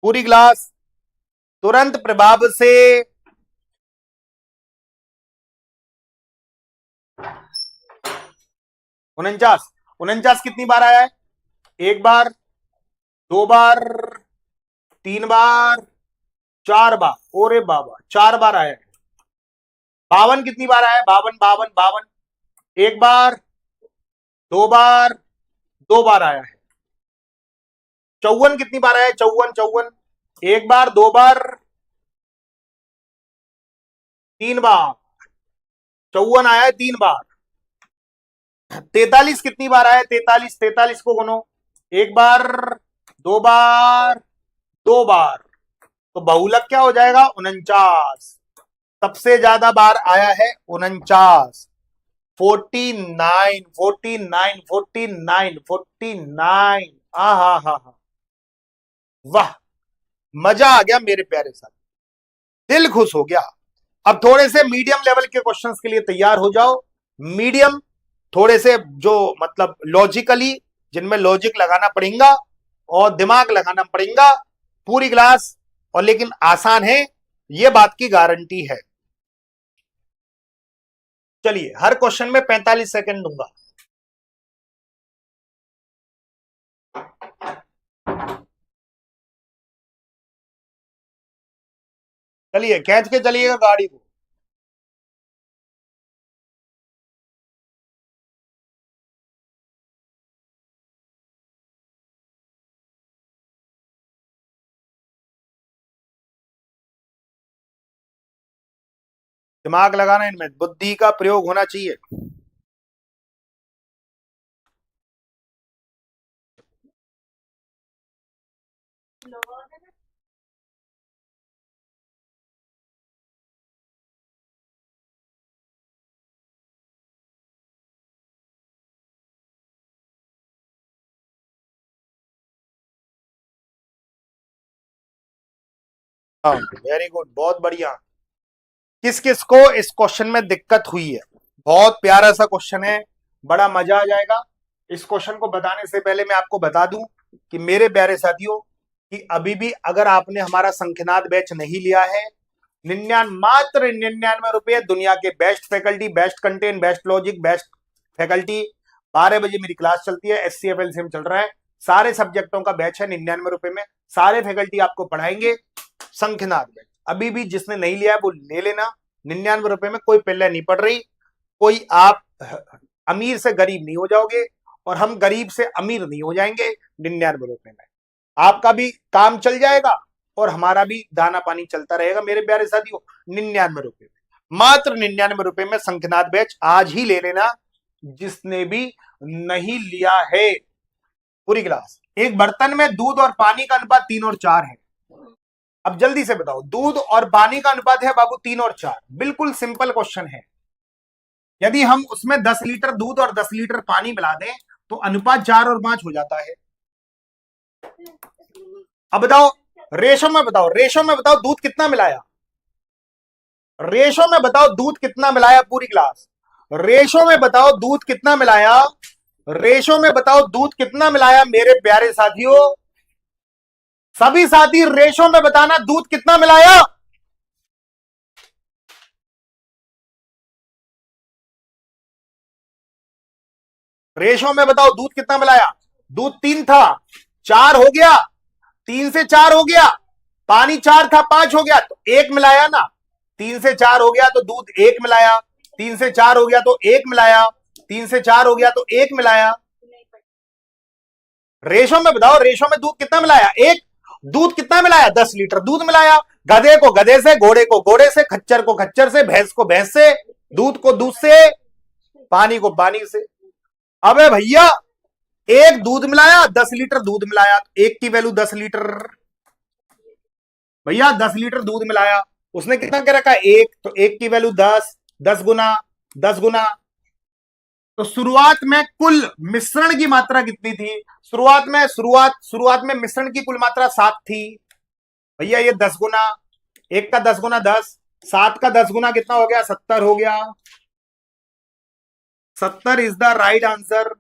पूरी क्लास तुरंत प्रभाव से। 49, 49 कितनी बार आया है, एक बार, दो बार, तीन बार, चार बार। ओरे बाबा, चार बार आया है। 52 कितनी बार आया है, बावन बावन बावन, एक बार, दो बार, दो बार आया है। 54 कितनी बार आया है, चौवन चौवन, एक बार, दो बार, तीन बार। 54 आया है तीन बार। 43 कितनी बार आया है, 43, 43 को गिनो, एक बार, दो बार, दो बार। तो बहुलक क्या हो जाएगा, 49। सबसे ज्यादा बार आया है 49। 49, 49, 49, 49। हा हा हा हा, वाह, मजा आ गया मेरे प्यारे साथ, दिल खुश हो गया। अब थोड़े से मीडियम लेवल के क्वेश्चंस के लिए तैयार हो जाओ। मीडियम, थोड़े से जो मतलब लॉजिकली, जिनमें लॉजिक लगाना पड़ेगा और दिमाग लगाना पड़ेगा, पूरी क्लास। और लेकिन आसान है, ये बात की गारंटी है। चलिए, हर क्वेश्चन में 45 सेकंड दूंगा। चलिए खींच के चलिएगा गाड़ी को। दिमाग लगाना, इनमें बुद्धि का प्रयोग होना चाहिए। वेरी गुड, बहुत बढ़िया। किस किस को इस क्वेश्चन में दिक्कत हुई है? बहुत प्यारा सा क्वेश्चन है, बड़ा मजा आ जाएगा। इस क्वेश्चन को बताने से पहले मैं आपको बता दूं कि मेरे प्यारे साथियों, कि अभी भी अगर आपने हमारा संख्यानाद बैच नहीं लिया है, मात्र 99 रुपए, दुनिया के best faculty, best content, best logic, best faculty, 12 बजे मेरी क्लास चलती है, SCFL से चल रहा है, सारे सब्जेक्टों का बैच है 99 रुपए में, सारे फैकल्टी आपको पढ़ाएंगे संख्यानाद बैच। अभी भी जिसने नहीं लिया है वो ले लेना, 99 रुपए में कोई पहले नहीं पड़ रही, कोई आप अमीर से गरीब नहीं हो जाओगे और हम गरीब से अमीर नहीं हो जाएंगे 99 रुपए में। आपका भी काम चल जाएगा और हमारा भी दाना पानी चलता रहेगा मेरे प्यारे साथियों। 99 रुपए में, मात्र 99 रुपए में संख्यानाद बैच आज ही ले लेना, जिसने भी नहीं लिया है पूरी क्लास। एक बर्तन में दूध और पानी का अनुपात 3 और 4 है। अब जल्दी से बताओ, दूध और पानी का अनुपात है बाबू 3 और 4, बिल्कुल सिंपल क्वेश्चन है। यदि हम उसमें 10 लीटर दूध और 10 लीटर पानी मिला दें तो अनुपात 4 और 5 हो जाता है। अब बताओ रेशो में, बताओ रेशो में, बताओ दूध कितना मिलाया, रेशो में बताओ दूध कितना मिलाया पूरी क्लास, रेशो में बताओ दूध कितना मिलाया, रेशो में बताओ दूध कितना मिलाया मेरे प्यारे साथियों। सभी साथी रेशो में बताना दूध कितना मिलाया। रेशो में बताओ दूध कितना मिलाया। दूध 3 था, 4 हो गया, 3 से 4 हो गया, पानी 4 था 5 हो गया तो 1 मिलाया ना, 3 से 4 हो गया तो दूध 1 मिलाया, 3 से 4 हो गया तो 1 मिलाया, 3 से 4 हो गया तो 1 मिलाया। रेशो में बताओ, रेशो में दूध कितना मिलाया, 1। दूध कितना मिलाया, 10 लीटर दूध मिलाया। गधे को गधे से, घोड़े को घोड़े से, खच्चर को खच्चर से, भैंस को भैंस से, दूध को दूध से, पानी को पानी से। अबे भैया 1 दूध मिलाया, 10 लीटर दूध मिलाया, 1 की वैल्यू 10 लीटर। भैया 10 लीटर दूध मिलाया, उसने कितना कह रखा है 1, तो 1 की वैल्यू 10, 10 गुना 10 गुना। तो शुरुआत में कुल मिश्रण की मात्रा कितनी थी, शुरुआत में मिश्रण की कुल मात्रा 7 थी। भैया ये 10 गुना, 1 का 10 गुना 10, 7 का 10 गुना कितना हो गया, 70 हो गया। 70 इज द राइट आंसर।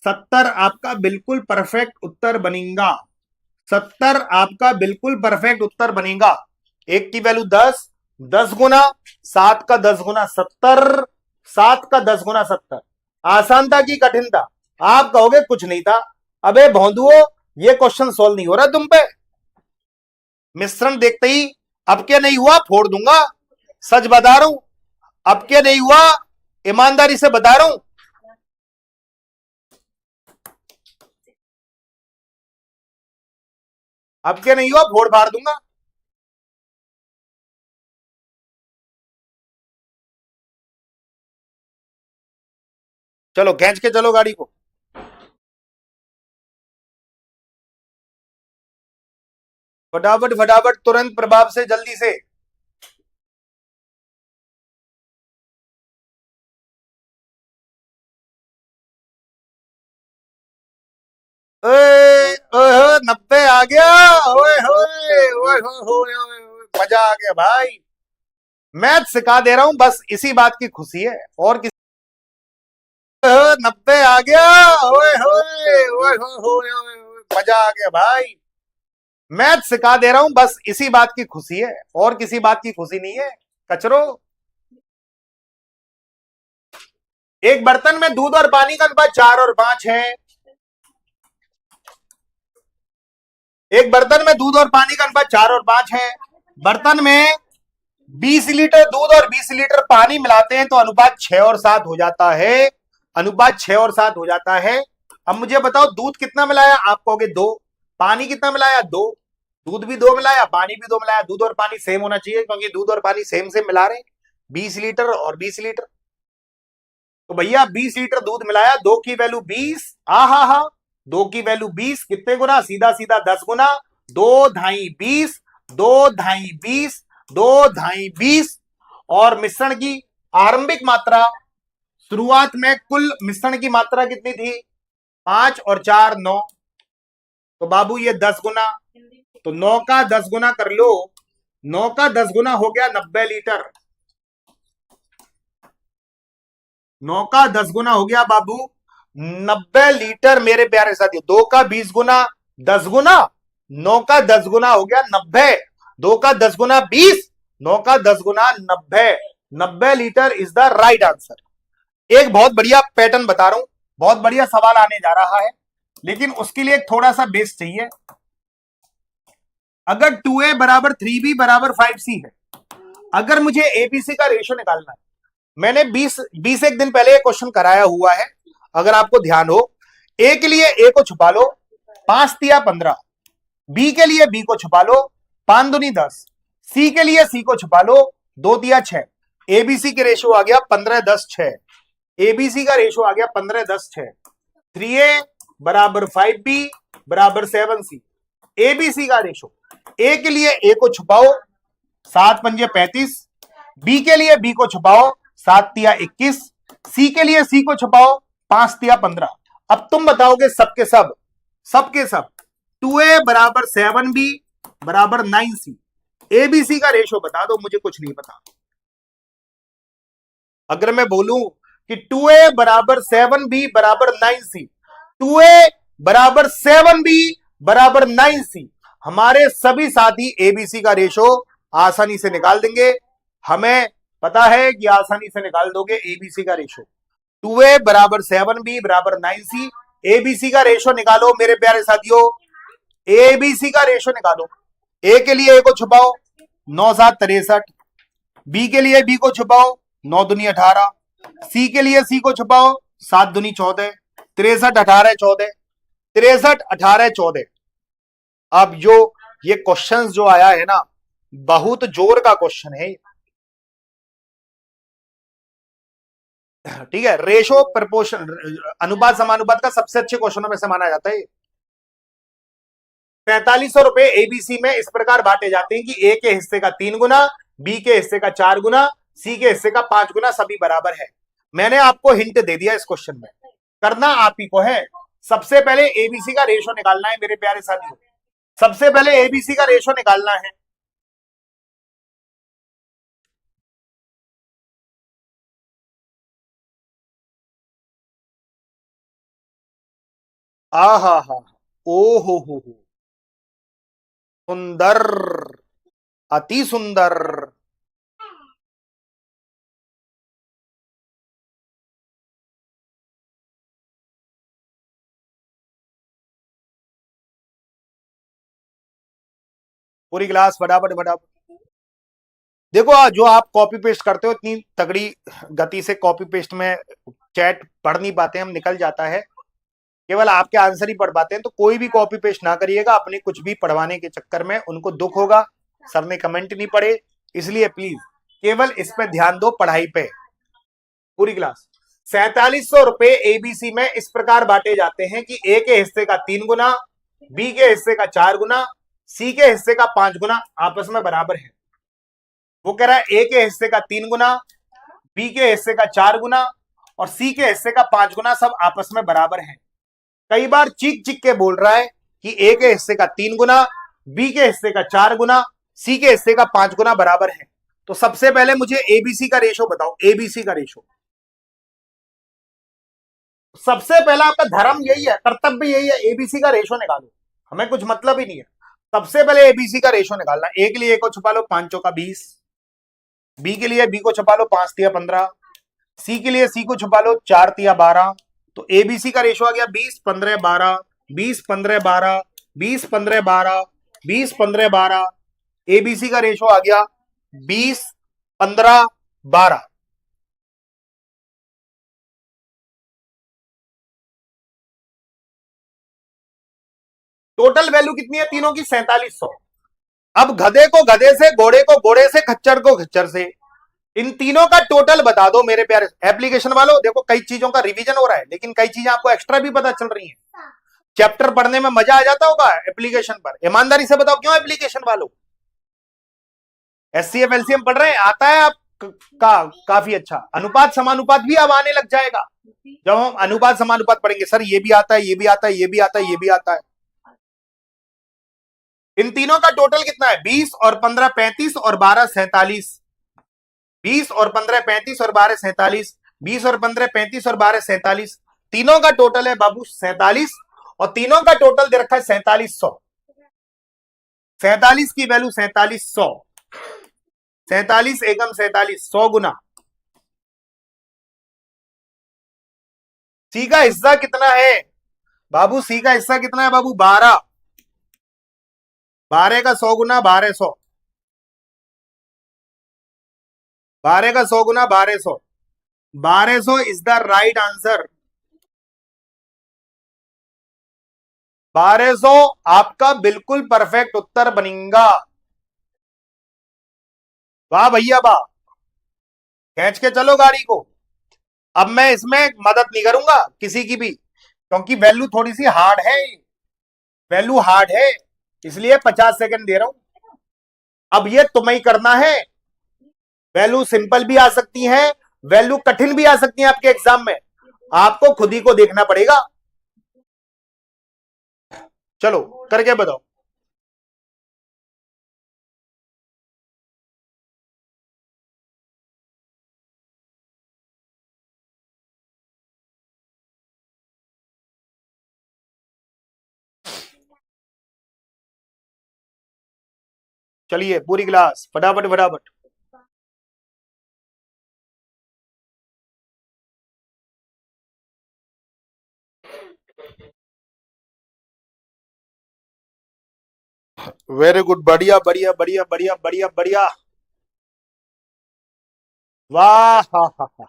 70 आपका बिल्कुल परफेक्ट उत्तर बनेगा। 70 आपका बिल्कुल परफेक्ट उत्तर बनेगा। 1 की वैल्यू 10, 10 गुना 7 का 10 गुना 70, 7 का 10 गुना 70। आसानता की कठिनता, आप कहोगे कुछ नहीं था। अबे भौंदुओ ये क्वेश्चन सोल्व नहीं हो रहा तुम पे। मिश्रण देखते ही अब क्या नहीं हुआ फोड़ दूंगा, सच बता रहा हूं, अब क्या नहीं हुआ ईमानदारी से बता रहा हूं। अब क्या नहीं हुआ फोड़ फाड़ दूंगा। चलो खींच के चलो गाड़ी को। फटाफट फटाफट, तुरंत प्रभाव से, जल्दी से। ओए ओए 90 आ गया, ओए होए ओए होए, मजा आ गया भाई। मैथ सिखा दे रहा हूं बस इसी बात की खुशी है, और किसी। 90 आ गया, ओए होए ओए होए, मजा आ गया भाई। मैथ सिखा दे रहा हूं बस इसी बात की खुशी है, और किसी बात की खुशी नहीं है कचरो। एक बर्तन में दूध और पानी का अनुपात 4 और 5 है। एक बर्तन में दूध और पानी का अनुपात 4 और 5 है। बर्तन में 20 लीटर दूध और 20 लीटर पानी मिलाते हैं तो अनुपात 6 और 7 हो जाता है। अनुपात 6 और 7 हो जाता है। अब मुझे बताओ दूध कितना मिलाया, आप कहोगे 2। पानी कितना मिलाया, 2। दूध भी 2 मिलाया, पानी भी 2 मिलाया। दूध और पानी सेम होना चाहिए क्योंकि दूध और पानी सेम सेम मिला रहे हैं, 20 लीटर और 20 लीटर। तो भैया 20 लीटर दूध मिलाया, 2 की वैल्यू 20, हा 2 की वैल्यू 20, कितने गुना, सीधा सीधा 10 गुना, 2 ढाई 20, 2 ढाई 20, 2 ढाई 20। और मिश्रण की आरंभिक मात्रा, शुरुआत में कुल मिश्रण की मात्रा कितनी थी, 5 और 4 9। तो बाबू ये 10 गुना, तो 9 का 10 गुना कर लो 9 का 10 गुना हो गया 90 लीटर। 9 का 10 गुना हो गया बाबू 90 लीटर मेरे प्यारे साथियों। 2 का 20 गुना 10 गुना, 9 का 10 गुना हो गया 90। 2 का 10 गुना 20, 9 का 10 गुना 90। 90 litre is the right answer. एक बहुत बढ़िया पैटर्न बता रहा हूं, बहुत बढ़िया सवाल आने जा रहा है, लेकिन उसके लिए थोड़ा सा बेस चाहिए। अगर 2a बराबर 3b बराबर 5c है, अगर मुझे एबीसी का रेशो निकालना है, मैंने 20 एक दिन पहले क्वेश्चन कराया हुआ है, अगर आपको ध्यान हो। ए के लिए ए को छुपा लो, 5 तिया 15। बी के लिए बी को छुपा लो, 5 दूनी 10। सी के लिए सी को छुपा लो, 2 तिया 6। एबीसी के रेशो आ गया 15 10 6। एबीसी का रेशो आ गया 15 10 6। 3a बराबर 5b बराबर 7c। एबीसी का रेशो, ए के लिए ए को छुपाओ, 7 पंजे 35। बी के लिए बी को छुपाओ, 7 तिया 21। सी के लिए सी को छुपाओ, 5 तिया 15। अब तुम बताओगे सबके सब 2a बराबर 7b बराबर 9c। एबीसी का रेशो बता दो, मुझे कुछ नहीं पता। अगर मैं बोलूं कि 2a बराबर 7b बराबर 9c, 2a बराबर 7b बराबर 9c, हमारे सभी साथी एबीसी का रेशो आसानी से निकाल देंगे। हमें पता है कि आसानी से निकाल दोगे एबीसी का रेशो। 2a बराबर 7b बराबर 9c, एबीसी का रेशो निकालो मेरे प्यारे साथियों। एबीसी का रेशो निकालो। ए के लिए ए को छुपाओ, 9 7 63। बी के लिए बी को छुपाओ, 9 दूनी 18। सी के लिए सी को छुपाओ, 7 दूनी 14। 63 18 14, 63 18 14। अब जो ये क्वेश्चन जो आया है ना, बहुत जोर का क्वेश्चन है, ठीक है। रेशो प्रपोर्शन, अनुपात समानुपात का सबसे अच्छे क्वेश्चनों में से माना जाता है। 4500 रुपए एबीसी में इस प्रकार बांटे जाते हैं कि ए के हिस्से का 3 गुना, बी के हिस्से का 4 गुना, सी के हिस्से का 5 गुना, सभी बराबर है। मैंने आपको हिंट दे दिया इस क्वेश्चन में, करना आप ही को है। सबसे पहले एबीसी का रेशो निकालना है मेरे प्यारे साथियों, सबसे पहले एबीसी का रेशो निकालना है। आ हा, ओ हो, सुंदर, अति सुंदर। पूरी क्लास फटाफट फटाफट देखो। जो आप कॉपी पेस्ट करते हो, इतनी तगड़ी गति से कॉपी पेस्ट में चैट पढ़ नहीं पाते, हम निकल जाता है, केवल आपके आंसर ही पढ़ पाते हैं। तो कोई भी कॉपी पेस्ट ना करिएगा, अपने कुछ भी पढ़वाने के चक्कर में उनको दुख होगा, सर ने कमेंट नहीं पढ़े, इसलिए प्लीज केवल इस पे ध्यान दो, पढ़ाई पे। पूरी क्लास 4700 रुपए एबीसी में इस प्रकार बांटे जाते हैं कि ए के हिस्से का 3 गुना, बी के हिस्से का 4 गुना, सी के हिस्से का 5 गुना आपस में बराबर है। वो कह रहा है ए के हिस्से का 3 गुना, बी के हिस्से का 4 गुना और सी के हिस्से का 5 गुना सब आपस में बराबर है। कई बार चीख चीख के बोल रहा है कि ए के हिस्से का 3 गुना, बी के हिस्से का 4 गुना, सी के हिस्से का 5 गुना बराबर है। तो सबसे पहले मुझे एबीसी का रेशो बताओ, एबीसी का रेशो। सबसे पहला आपका धर्म यही है, कर्तव्य यही है, एबीसी का रेशो निकालो, हमें कुछ मतलब ही नहीं है। सबसे पहले एबीसी का रेशो निकालना। ए के लिए ए को छुपा लो, 5 चौका 20। बी के लिए बी को छुपा लो, 5 तिया 15। सी के लिए सी को छुपा लो, 4 तिया 12। तो एबीसी का रेशो आ गया 20 15 12, 20 15 12, 20 15 12, 20 15 12। एबीसी का रेशो आ गया 20 15 12। टोटल वैल्यू कितनी है तीनों की? 4700। अब गधे को गधे से, घोड़े को घोड़े से, खच्चर को खच्चर से, इन तीनों का टोटल बता दो मेरे प्यारे एप्लीकेशन वालों। देखो कई चीजों का रिवीजन हो रहा है, लेकिन कई चीजें आपको एक्स्ट्रा भी पता चल रही हैं। चैप्टर पढ़ने में मजा आ जाता होगा एप्लीकेशन पर। ईमानदारी से बताओ क्यों एप्लीकेशन वालों? एचसीएफ एलसीएम पढ़ रहे हैं, आता है आप काफी अच्छा। अनुपात समानुपात भी अब आने लग जाएगा। जब हम अनुपात समानुपात पढ़ेंगे, सर ये भी आता है, ये भी आता है, ये भी आता है, ये भी आता है। इन तीनों का टोटल कितना है? 20 और 15 35 और 12 47। 20 और 15 35 और 12 47। 20 और 15 35 और 12 47। तीनों का टोटल है बाबू 47 और तीनों का टोटल दे रखा है 4700। 47 की वैल्यू 4700। 47 एकम 47 100 गुना। सी का हिस्सा कितना है बाबू? सी का हिस्सा कितना है बाबू? 12। 12 का 100 गुना 1200। 12 का 100 गुना 1200। 1200 इज द राइट आंसर। 1200 आपका बिल्कुल परफेक्ट उत्तर बनेगा। वाह भैया वाह, खींच के चलो गाड़ी को। अब मैं इसमें मदद नहीं करूंगा किसी की भी, क्योंकि वैल्यू थोड़ी सी हार्ड है। वैल्यू हार्ड है, इसलिए 50 सेकंड दे रहा हूं। अब ये तुम्हें ही करना है। वैल्यू सिंपल भी आ सकती है, वैल्यू कठिन भी आ सकती है आपके एग्जाम में, आपको खुद ही को देखना पड़ेगा। चलो करके बताओ। चलिए पूरी क्लास फटाफट फटाफट। वेरी गुड, बढ़िया बढ़िया बढ़िया बढ़िया बढ़िया बढ़िया। वाह हा हा हा।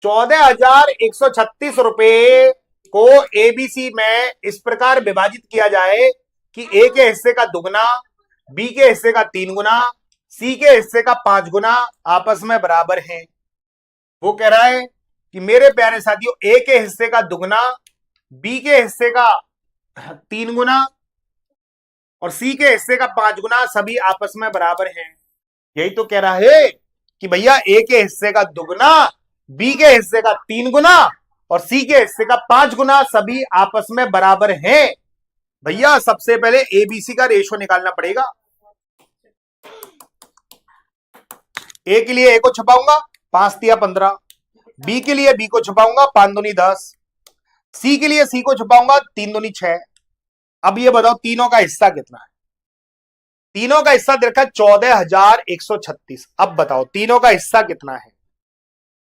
14,136 रुपए को एबीसी में इस प्रकार विभाजित किया जाए कि ए के हिस्से का दुगना, बी के हिस्से का 3 गुना, सी के हिस्से का 5 गुना आपस में बराबर है। वो कह रहा है कि मेरे प्यारे साथियों, ए के हिस्से का दुगना, बी के हिस्से का 3 गुना और सी के हिस्से का 5 गुना सभी आपस में बराबर हैं। यही तो कह रहा है कि भैया ए के हिस्से का दुगना, बी के हिस्से का 3 गुना और सी के हिस्से का 5 गुना सभी आपस में बराबर हैं। भैया सबसे पहले एबीसी का रेशो निकालना पड़ेगा। ए के लिए ए को छुपाऊंगा 5 तिया 15, बी के लिए बी को छुपाऊंगा 5 दूनी 10, सी के लिए सी को छुपाऊंगा 3 दूनी 6। अब ये बताओ तीनों का हिस्सा कितना है? तीनों का हिस्सा देखा 14,136। अब बताओ तीनों का हिस्सा कितना है?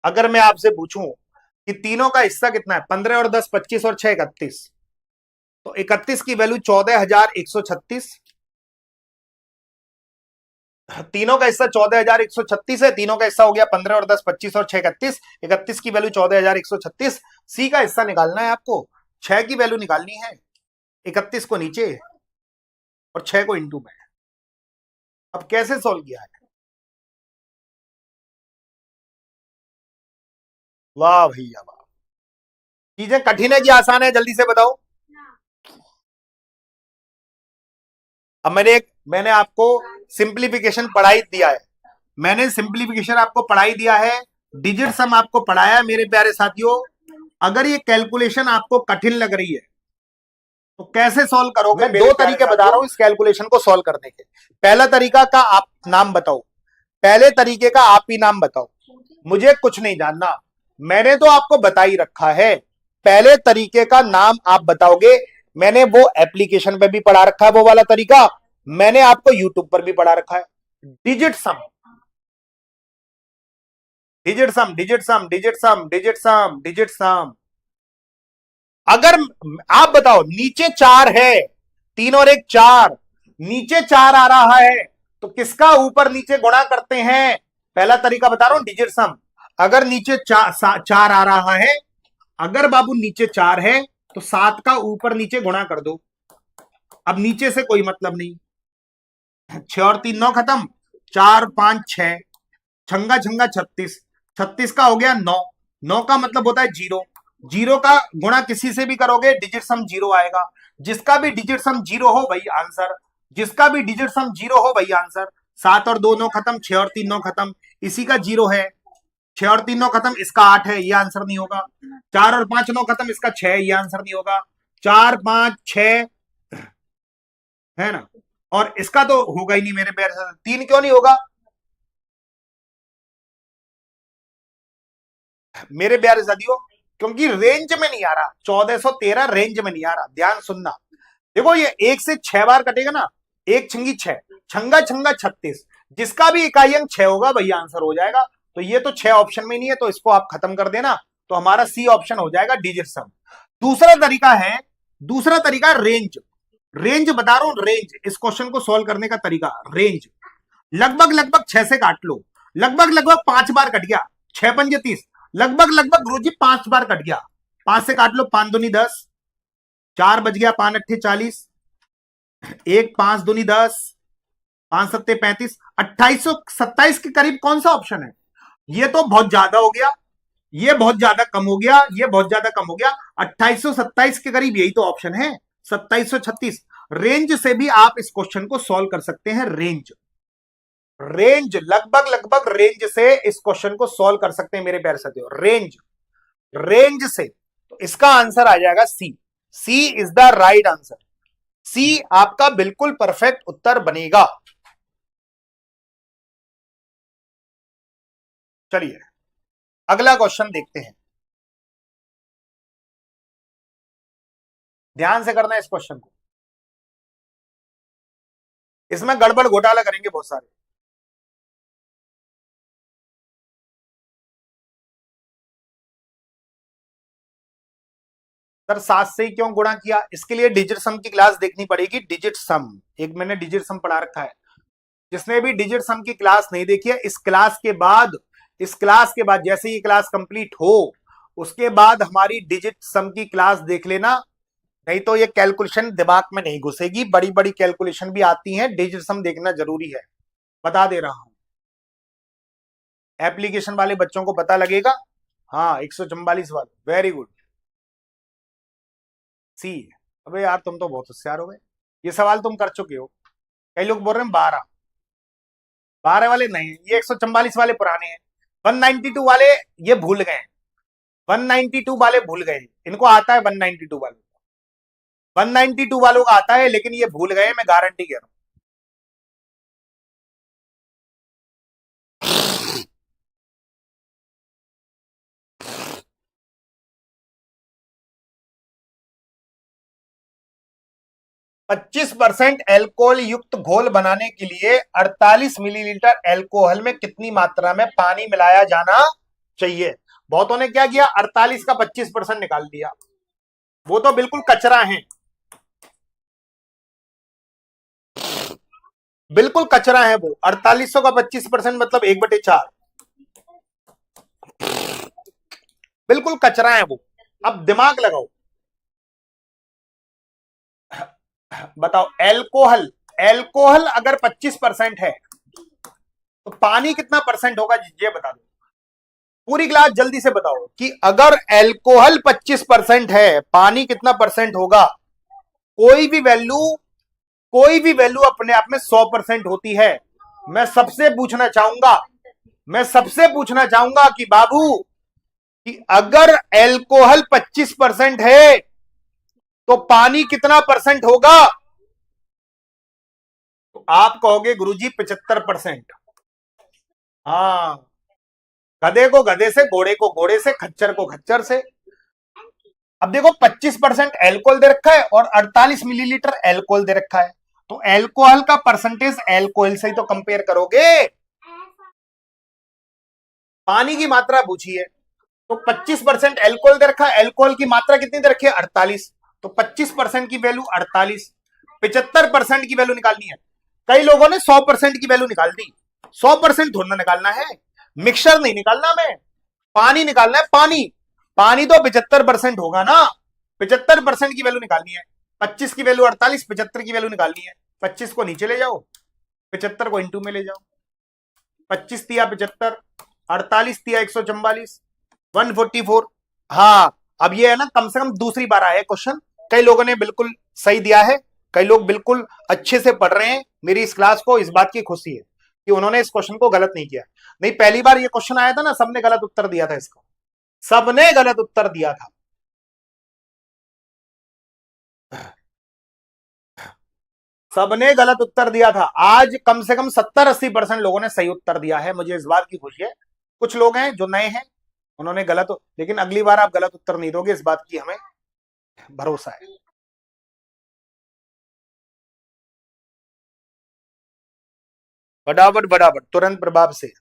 अगर मैं आपसे पूछूं कि तीनों का हिस्सा कितना है, 15 और 10 25 और 6 31, तो 31 की वैल्यू 14,136। तीनों का हिस्सा 14,136 है, तीनों का हिस्सा हो गया 15 और 10 25 और 6 31। 31 की वैल्यू 14,136। सी का हिस्सा निकालना है आपको, 6 की वैल्यू निकालनी है, 31 को नीचे और 6 को इंटू में। अब कैसे सॉल्व किया है? वाह भैया वाह। चीजें कठिन है कि आसान है, जल्दी से बताओ। अब मैंने आपको सिंप्लीफिकेशन पढ़ाई दिया है। मैंने सिंप्लीफिकेशन आपको पढ़ाई दिया है, डिजिट सम आपको पढ़ाया है मेरे प्यारे साथियों। अगर ये कैलकुलेशन आपको कठिन लग रही है तो कैसे सॉल्व करोगे? दो तरीके बता रहा हूं इस कैलकुलेशन को सॉल्व करने के। पहला तरीका का आप नाम बताओ, पहले तरीके का आप ही नाम बताओ, मुझे कुछ नहीं जानना, मैंने तो आपको बता ही रखा है। पहले तरीके का नाम आप बताओगे, मैंने वो एप्लीकेशन पे भी पढ़ा रखा है वो वाला तरीका, मैंने आपको यूट्यूब पर भी पढ़ा रखा है। डिजिट सम, डिजिट सम, डिजिट सम, डिजिट सम, डिजिट सम, डिजिट सम। अगर आप बताओ नीचे 4 है, 3 और 1 4, नीचे 4 आ रहा है तो किसका ऊपर नीचे गुणा करते हैं? पहला तरीका बता रहा हूं, डिजिट सम। अगर नीचे 4 आ रहा है, अगर बाबू नीचे 4 है तो 7 का ऊपर नीचे गुणा कर दो। अब नीचे से कोई मतलब नहीं, 6 और 3 9 खत्म, 4 5 6, छंगा छंगा 36, 36 का हो गया 9, 9 का मतलब होता है 0, 0 का गुणा किसी से भी करोगे डिजिट सम 0 आएगा। जिसका भी डिजिट सम 0 हो वही आंसर, जिसका भी डिजिट सम 0 हो वही आंसर। 7 और 2 9 खत्म, 6 और 3 9 खत्म, इसी का 0 है। 6 और 3 9 खत्म, इसका 8 है, ये आंसर नहीं होगा। 4 और 5 9 खत्म, इसका 6 है, ये आंसर नहीं होगा। 4 5 6 है ना। और इसका तो होगा ही नहीं मेरे प्यारे साथियों, 3 क्यों नहीं होगा मेरे प्यारे साथियों? क्योंकि रेंज में नहीं आ रहा, 1413 रेंज में नहीं आ रहा। ध्यान सुनना, देखो ये 1 से 6 बार कटेगा ना, 1 छंगी 6, छंगा छंगा 36, जिसका भी इकाई अंक 6 होगा वही आंसर हो जाएगा। तो ये तो 6 ऑप्शन में नहीं है, तो इसको आप खत्म कर देना, तो हमारा सी ऑप्शन हो जाएगा, डिजिट सम। दूसरा तरीका है, दूसरा तरीका रेंज। रेंज बता रहा हूं, रेंज, इस क्वेश्चन को सोल्व करने का तरीका, रेंज। लगभग लगभग 6 से काट लो, लगभग लगभग 5 बार कट गया, 6 पंजे 30, लगभग लगभग गुरुजी 5 बार कट गया। 5 से काट लो, 5 दूनी 10, 4 बज गया, 5 अट्ठे 40, 1 5 दूनी 10, 5 सत्ते 35, 2827 के करीब कौन सा ऑप्शन है? ये तो बहुत ज्यादा हो गया, ये बहुत ज्यादा कम हो गया, ये बहुत ज्यादा कम हो गया। 2827 के करीब यही तो ऑप्शन है, 2736। रेंज से भी आप इस क्वेश्चन को सॉल्व कर सकते हैं। रेंज, रेंज लगभग लगभग रेंज से इस क्वेश्चन को सॉल्व कर सकते हैं मेरे प्यारे साथियों, रेंज, रेंज से। तो इसका आंसर आ जाएगा सी, सी इज द राइट आंसर, सी आपका बिल्कुल परफेक्ट उत्तर बनेगा। चलिए अगला क्वेश्चन देखते हैं, ध्यान से करना है इस क्वेश्चन को, इसमें गड़बड़ घोटाला करेंगे बहुत सारे। सर 7 से ही क्यों गुणा किया? इसके लिए डिजिट सम की क्लास देखनी पड़ेगी, डिजिट सम, एक मैंने डिजिट सम पढ़ा रखा है। जिसने भी डिजिट सम की क्लास नहीं देखी है, इस क्लास के बाद, इस क्लास के बाद जैसे ये क्लास कंप्लीट हो उसके बाद हमारी डिजिट सम की क्लास देख लेना, नहीं तो ये कैलकुलेशन दिमाग में नहीं घुसेगी, बड़ी बड़ी कैलकुलेशन भी आती हैं, डिजिट सम देखना जरूरी है, बता दे रहा हूं। एप्लीकेशन वाले बच्चों को पता लगेगा। हाँ 144 वाले, वेरी गुड, सी। अबे यार तुम तो बहुत होशियार हो गए, ये सवाल तुम कर चुके हो। कई लोग बोल रहे हैं 12, 12 वाले नहीं, ये 144 वाले पुराने हैं। 192 वाले ये भूल गए, 192 वाले भूल गए, इनको आता है 192 वाले, 192 वालों का आता है, लेकिन ये भूल गए, मैं गारंटी कह रहा हूं। 25% एल्कोहल युक्त घोल बनाने के लिए 48 मिलीलीटर एल्कोहल में कितनी मात्रा में पानी मिलाया जाना चाहिए? बहुतों ने क्या किया, 48 का 25% निकाल दिया, वो तो बिल्कुल कचरा है, बिल्कुल कचरा है वो। 4800 का 25% मतलब 1/4, बिल्कुल कचरा है वो। अब दिमाग लगाओ, बताओ एल्कोहल, एल्कोहल अगर 25% है तो पानी कितना परसेंट होगा, ये बता दो। पूरी क्लास जल्दी से बताओ कि अगर एल्कोहल 25% है, पानी कितना परसेंट होगा? कोई भी वैल्यू, कोई भी वैल्यू अपने आप में 100% होती है। मैं सबसे पूछना चाहूंगा, मैं सबसे पूछना चाहूंगा कि बाबू, कि अगर एल्कोहल 25% है तो पानी कितना परसेंट होगा? तो आप कहोगे गुरुजी 75%। हाँ, गधे को गधे से, घोड़े को घोड़े से, खच्चर को खच्चर से। अब देखो 25% एल्कोहल दे रखा है और 48 मिलीलीटर एल्कोहल दे रखा है, तो एल्कोहल का परसेंटेज एल्कोहल से ही तो कंपेयर करोगे। पानी की मात्रा पूछी है तो 25% एल्कोहल दे रखा है, एल्कोहल की मात्रा कितनी दे रखी है? 48, तो 25% की वैल्यू 48, 75% की वैल्यू निकालनी है। कई लोगों ने 100% की वैल्यू निकाल दी, 100% थोड़ा निकालना है, मिक्सचर नहीं निकालना, मैं पानी निकालना है, पानी, पानी तो 75% होगा ना, 75% की वैल्यू निकालनी है। 25 की वैल्यू 48, 75 की वैल्यू निकालनी है। 25 को नीचे ले जाओ, 75 को इंटू में ले जाओ, 25 दिया 75, 48 दिया 144, 144। हाँ, अब ये है ना, कम से कम दूसरी बार आया है क्वेश्चन, कई लोगों ने बिल्कुल सही दिया है, कई लोग बिल्कुल अच्छे से पढ़ रहे हैं। मेरी इस क्लास को इस बात की खुशी है कि उन्होंने इस क्वेश्चन को गलत नहीं किया। नहीं, पहली बार ये क्वेश्चन आया था ना, सबने गलत उत्तर दिया था इसका, सबने गलत उत्तर दिया था। सबने गलत उत्तर दिया था। आज कम से कम 70-80% लोगों ने सही उत्तर दिया है, मुझे इस बात की खुशी है। कुछ लोग हैं जो नए हैं, उन्होंने गलत, लेकिन अगली बार आप गलत उत्तर नहीं दोगे, इस बात की हमें भरोसा है। फटाफट फटाफट तुरंत प्रभाव से।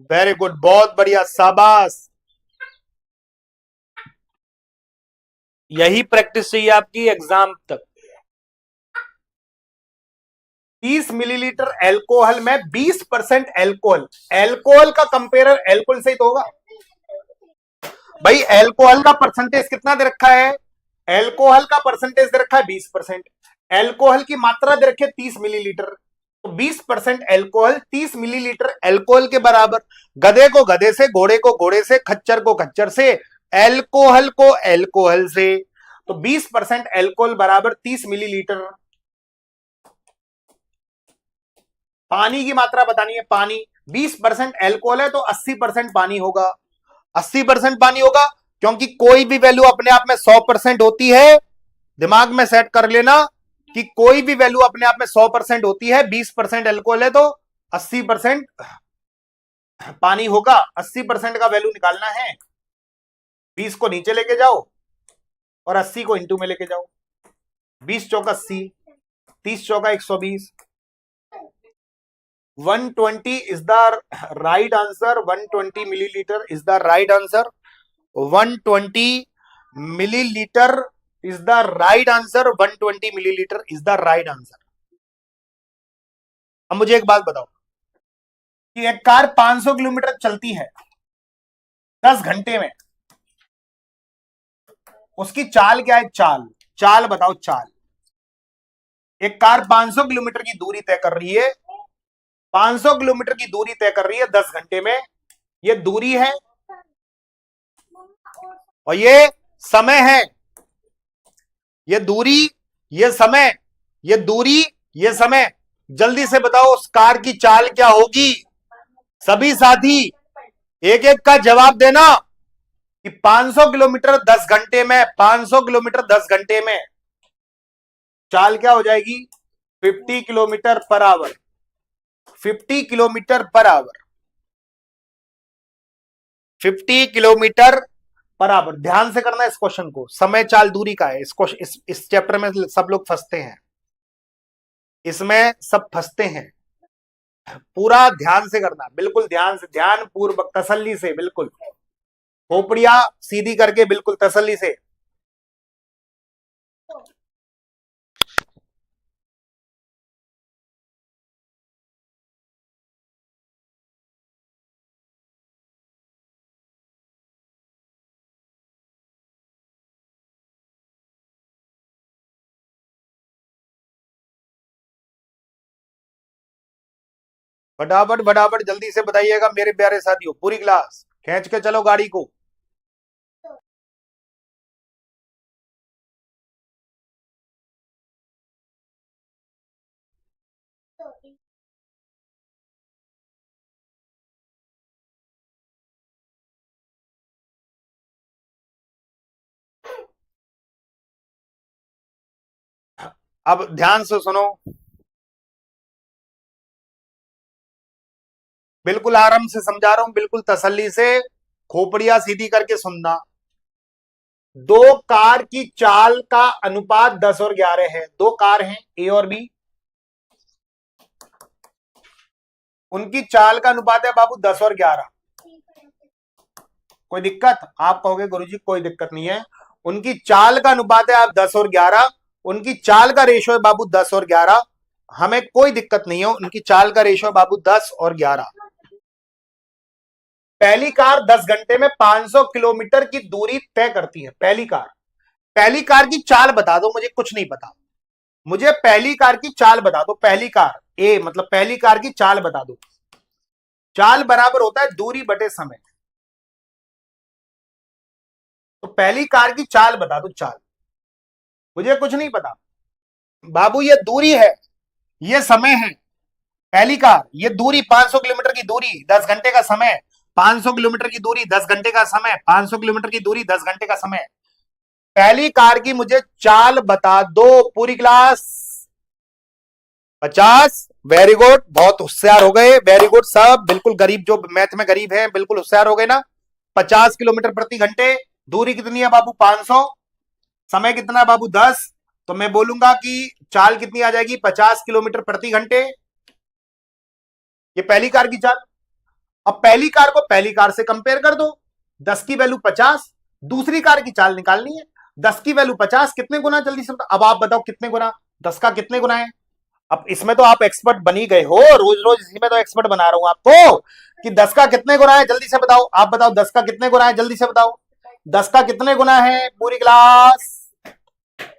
वेरी गुड, बहुत बढ़िया, शाबाश। यही प्रैक्टिस चाहिए आपकी एग्जाम तक। 30 मिलीलीटर एल्कोहल में 20% एल्कोहल, एल्कोहल का कंपेयर एल्कोहल से ही तो होगा भाई। एल्कोहल का परसेंटेज कितना दे रखा है? एल्कोहल का परसेंटेज दे रखा है 20%। एल्कोहल की मात्रा दे रखी है 30 मिलीलीटर, तो 20% एल्कोहल 30 मिलीलीटर एल्कोहल के बराबर। गधे को गधे से, घोड़े को घोड़े से, खच्चर को खच्चर से, एल्कोहल को एल्कोहल से, तो 20% एल्कोहल बराबर 30 मिलीलीटर। पानी की मात्रा बतानी है, पानी 20% एल्कोहल है तो 80% पानी होगा। 80% पानी होगा, क्योंकि कोई भी वैल्यू अपने आप में 100% होती है। दिमाग में सेट कर लेना कि कोई भी वैल्यू अपने आप में 100% होती है। 20% एल्कोहल है तो 80% पानी होगा। 80% का वैल्यू निकालना है, 20 को नीचे लेके जाओ और 80 को इंटू में लेके जाओ। 20 चौका 80, 30 चौका 120। 120 is the right answer. 120 milliliter is the right answer. 120 milliliter is the right answer. 120 milliliter is the right answer. अब मुझे एक बात बताओ कि एक कार 500 किलोमीटर चलती है 10 घंटे में, उसकी चाल क्या है? चाल, चाल बताओ, चाल। एक कार 500 किलोमीटर की दूरी तय कर रही है, 500 किलोमीटर की दूरी तय कर रही है 10 घंटे में। ये दूरी है और ये समय है। ये दूरी, ये समय, ये दूरी, ये समय। जल्दी से बताओ उस कार की चाल क्या होगी? सभी साथी एक एक का जवाब देना कि 500 किलोमीटर 10 घंटे में, 500 किलोमीटर 10 घंटे में चाल क्या हो जाएगी? 50 kilometre per hour. 50 kilometre per hour, 50 kilometre per hour. ध्यान से करना इस क्वेश्चन को, समय चाल दूरी का है। इस चैप्टर में सब लोग फंसते हैं, इसमें सब फंसते हैं। पूरा ध्यान से करना, बिल्कुल ध्यान से, ध्यान पूर्वक, तसल्ली से, बिल्कुल खोपड़िया सीधी करके, बिल्कुल तसल्ली से। फटाफट फटाफट जल्दी से बताइएगा मेरे प्यारे साथियों, पूरी क्लास खींच के चलो गाड़ी को। अब ध्यान से सुनो, बिल्कुल आराम से समझा रहा हूं, बिल्कुल तसल्ली से, खोपड़िया सीधी करके सुनना। दो कार की चाल का अनुपात 10 और 11 है। दो कार हैं, ए और बी, उनकी चाल का अनुपात है बाबू 10 और 11। कोई दिक्कत? आप कहोगे गुरुजी कोई दिक्कत नहीं है। उनकी चाल का अनुपात है आप 10 और 11, उनकी चाल का रेशो है बाबू 10 और 11। हमें कोई दिक्कत नहीं है, उनकी चाल का रेशो है बाबू 10 और 11। पहली कार 10 घंटे में 500 किलोमीटर की दूरी तय करती है। पहली कार की चाल बता दो, मुझे कुछ नहीं पता, मुझे पहली कार की चाल बता दो। पहली कार ए, मतलब पहली कार की चाल बता दो। चाल बराबर होता है दूरी बटे समय। तो पहली कार की चाल बता दो, चाल। मुझे कुछ नहीं पता बाबू, ये दूरी है, ये समय है। पहली कार, ये दूरी 500 किलोमीटर की दूरी 10 घंटे का समय, 500 किलोमीटर की दूरी 10 घंटे का समय, 500 किलोमीटर की दूरी 10 घंटे का समय। पहली कार की मुझे चाल बता दो पूरी क्लास। 50। वेरी गुड, बहुत होशियार हो गए, वेरी गुड सब, बिल्कुल गरीब जो मैथ में गरीब है बिल्कुल होशियार हो गए ना। 50 किलोमीटर प्रति घंटे, दूरी कितनी है बाबू 500, समय कितना है बाबू 10, तो मैं बोलूंगा कि चाल कितनी आ जाएगी 50 किलोमीटर प्रति घंटे। ये पहली कार की चाल। अब पहली कार को पहली कार से कंपेयर कर दो, 10 की वैल्यू 50, दूसरी कार की चाल निकालनी है, 10 की वैल्यू 50, कितने गुना, जल्दी से बताओ। अब आप बताओ कितने गुना, 10 का कितने गुना है। अब इसमें तो आप एक्सपर्ट बनी गए हो, रोज रोज इसी में तो एक्सपर्ट बना रहा हूं आपको कि 10 का कितने गुना है, जल्दी से बताओ। आप बताओ 10 का कितने गुना है, जल्दी से बताओ। 10 का कितने गुना है पूरी क्लास,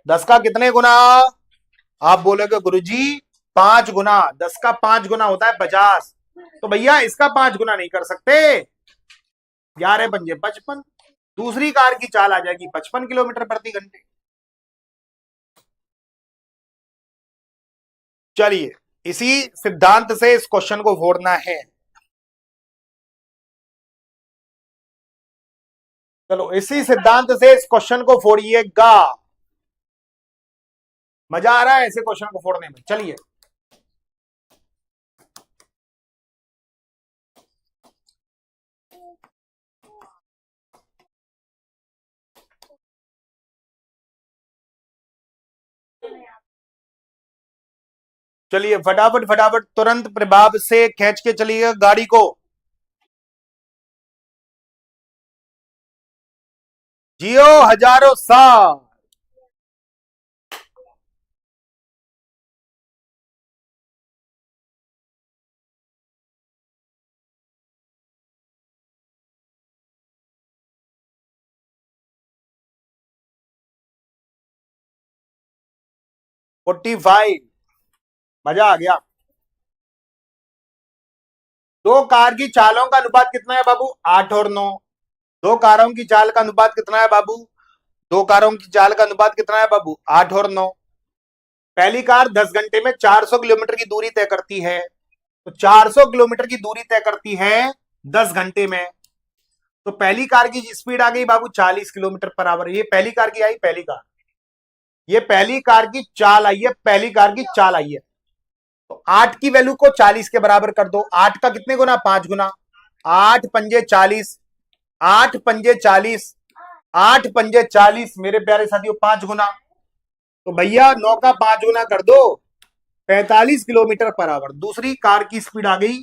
10 का कितने गुना। आप बोलोगे गुरुजी 5 गुना, 10 का 5 गुना होता है 50, तो भैया इसका 5 गुना नहीं कर सकते, 11 पंजे 55, दूसरी कार की चाल आ जाएगी 55 किलोमीटर प्रति घंटे। चलिए इसी सिद्धांत से इस क्वेश्चन को फोड़ना है। चलो इसी सिद्धांत से इस क्वेश्चन को फोड़िएगा। मजा आ रहा है ऐसे क्वेश्चन को फोड़ने में। चलिए चलिए फटाफट फटाफट तुरंत प्रभाव से खींच के चलिएगा गाड़ी को। जियो हजारों साल। फोर्टी 45। मजा आ गया। दो कार की चालों का अनुपात कितना है बाबू, 8 और 9। दो कारों की चाल का अनुपात कितना है बाबू, दो कारों की चाल का अनुपात कितना है बाबू, 8 और 9। पहली कार 10 घंटे में 400 किलोमीटर की दूरी तय करती है, तो 400 किलोमीटर की दूरी तय करती है 10 घंटे में, तो पहली कार की स्पीड आ गई बाबू 40 किलोमीटर पर आवर। ये पहली कार की आई, पहली कार, ये पहली कार की चाल आई है, पहली कार की चाल आई है। तो 8 की वैल्यू को 40 के बराबर कर दो, 8 का कितने गुना, 5 गुना, 8 पंजे 40, 8 पंजे 40, 8 पंजे 40 मेरे प्यारे साथियों 5 गुना, तो भैया 9 का 5 गुना कर दो 45 किलोमीटर पर आवर। दूसरी कार की स्पीड आ गई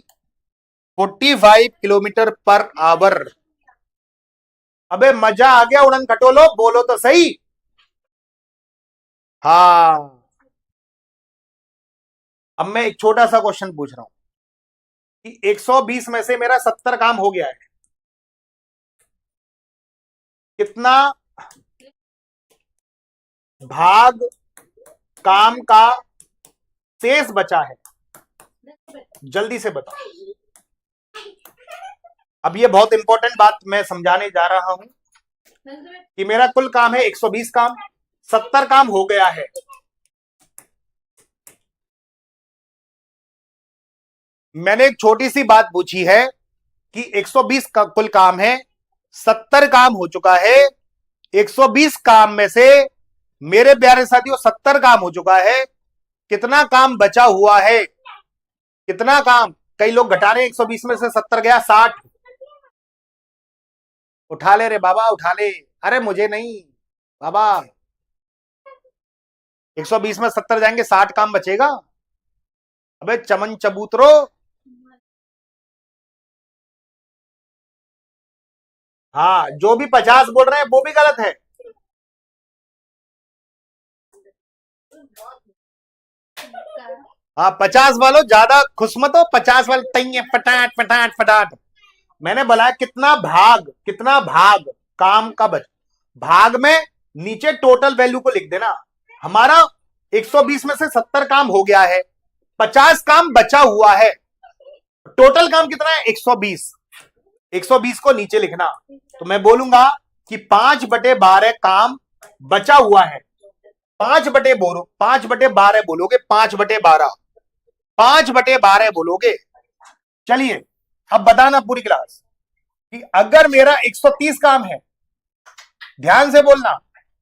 45 किलोमीटर पर आवर। अबे मजा आ गया उड़न खटोलो, बोलो तो सही। हाँ अब मैं एक छोटा सा क्वेश्चन पूछ रहा हूं कि 120 में से मेरा 70 काम हो गया है, कितना भाग काम का शेष बचा है, जल्दी से बताओ। अब ये बहुत इंपॉर्टेंट बात मैं समझाने जा रहा हूं कि मेरा कुल काम है 120 काम, 70 काम हो गया है। मैंने एक छोटी सी बात पूछी है कि 120 का कुल काम है, 70 काम हो चुका है, 120 काम में से मेरे प्यारे साथियों 70 काम हो चुका है, कितना काम बचा हुआ है, कितना काम। कई लोग घटा रहे 120 में से 70 गया 60। उठा ले रे बाबा उठा ले, अरे मुझे नहीं बाबा, 120 में 70 जाएंगे 60 काम बचेगा। अबे चमन चबूतरो, हाँ जो भी 50 बोल रहे हैं वो भी गलत है। हाँ 50 वालों ज्यादा खुश मत हो, 50 वाले तई पटाट पटाट पटाट। मैंने बोला कितना भाग, कितना भाग काम का बच, भाग में नीचे टोटल वैल्यू को लिख देना। हमारा 120 में से 70 काम हो गया है, 50 काम बचा हुआ है, टोटल काम कितना है 120, 120 को नीचे लिखना, तो मैं बोलूंगा कि 5/12 काम बचा हुआ है। 5/12 बोलोगे, 5/12, 5/12 बोलोगे। चलिए अब बताना पूरी क्लास कि अगर मेरा 130 काम है, ध्यान से बोलना,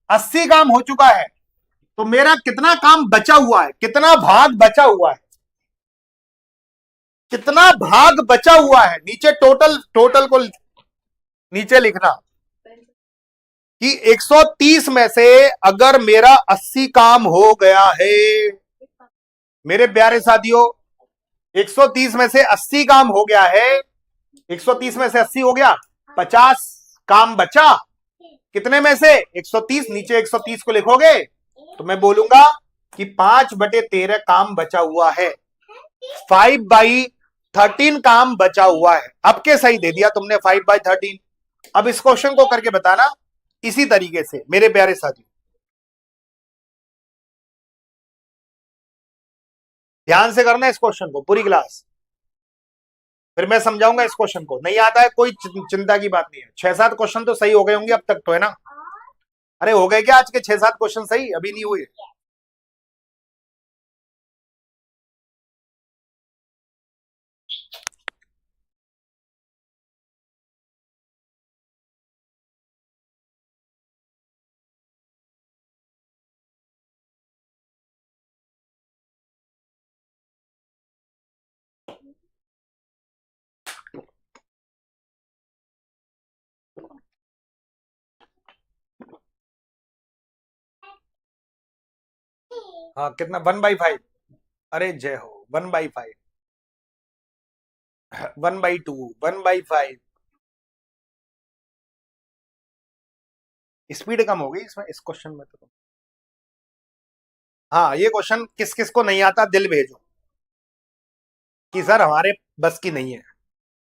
80 काम हो चुका है, तो मेरा कितना काम बचा हुआ है, कितना भाग बचा हुआ है, कितना भाग बचा हुआ है। नीचे टोटल को नीचे लिखना कि 130 में से अगर मेरा 80 काम हो गया है, मेरे प्यारे साथियों, 130 में से 80 काम हो गया है, 130 में से 80 हो गया, 50 काम बचा। कितने में से? 130। नीचे 130 को लिखोगे तो मैं बोलूंगा कि 5/13 काम बचा हुआ है, 5/13 काम बचा हुआ है। अब के सही दे दिया तुमने 5/13। अब इस क्वेश्चन को करके बताना इसी तरीके से मेरे प्यारे साथी, ध्यान से करना इस क्वेश्चन को पूरी क्लास, फिर मैं समझाऊंगा इस क्वेश्चन को। नहीं आता है कोई चिंता की बात नहीं है। 6-7 क्वेश्चन तो सही हो गए होंगे अब तक तो, है ना? अरे हो गए क्या आज के 6-7 क्वेश्चन सही? अभी नहीं हुए? हाँ, कितना? 1/5? अरे जय हो, 1/5, 1/2, 1/5। स्पीड कम हो गई इसमें, इस क्वेश्चन में तो। हाँ, ये क्वेश्चन किस किस को नहीं आता दिल भेजो कि सर हमारे बस की नहीं है।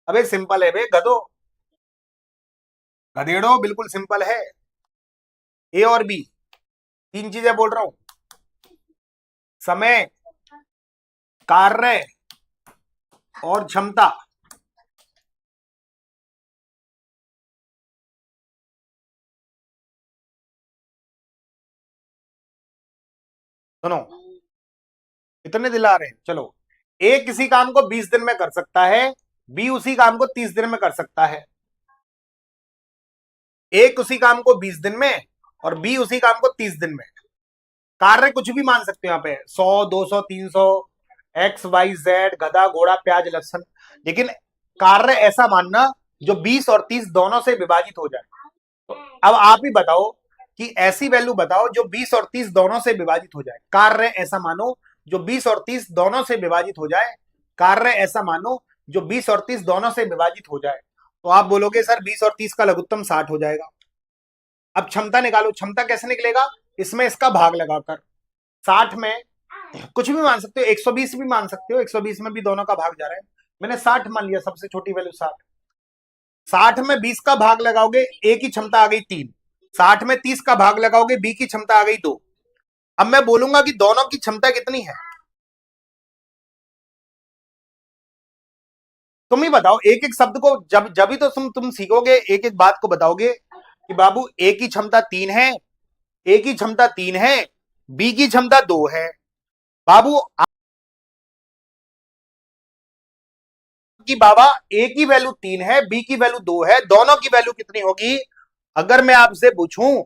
अबे सिंपल है बे गधो, गधेड़ो, बिल्कुल सिंपल है। ए और बी, तीन चीजें बोल रहा हूं: समय, कार्य और क्षमता। सुनो, इतने दिला रहे हैं, चलो। ए किसी काम को 20 दिन में कर सकता है, बी उसी काम को 30 दिन में कर सकता है। एक उसी काम को 20 दिन में और बी उसी काम को 30 दिन में। कार्य कुछ भी मान सकते हो यहाँ पे, 100, 200, 300, XYZ, गधा घोड़ा प्याज लहसुन, लेकिन कार्य ऐसा मानना जो 20 और 30 दोनों से विभाजित हो जाए। तो अब आप ही बताओ कि ऐसी वैल्यू बताओ जो 20 और 30 दोनों से विभाजित हो जाए। कार्य ऐसा मानो जो 20 और 30 दोनों से विभाजित हो जाए। कार्य ऐसा मानो जो 20 और 30 दोनों से विभाजित हो जाए। तो आप बोलोगे सर 20 और 30 का लघुत्तम 60 हो जाएगा। अब क्षमता निकालो, क्षमता कैसे निकलेगा? इसमें इसका भाग लगाकर। 60 में कुछ भी मान सकते हो, 120 भी मान सकते हो, 120 में भी दोनों का भाग जा रहा है। मैंने 60 मान लिया, सबसे छोटी वैल्यू 60। 60 में 20 का भाग लगाओगे, ए की क्षमता आ गई 3। 60 में 30 का भाग लगाओगे, बी की क्षमता आ गई 2। अब मैं बोलूंगा कि दोनों की क्षमता कितनी है, तुम ही बताओ। एक एक शब्द को जब भी तो तुम सीखोगे, एक एक बात को बताओगे कि बाबू ए की क्षमता 3 है, ए की क्षमता 3 है, बी की क्षमता 2 है। बाबू कि बाबा ए की वैल्यू 3 है, बी की वैल्यू 2 है, दोनों की वैल्यू कितनी होगी? अगर मैं आपसे पूछूं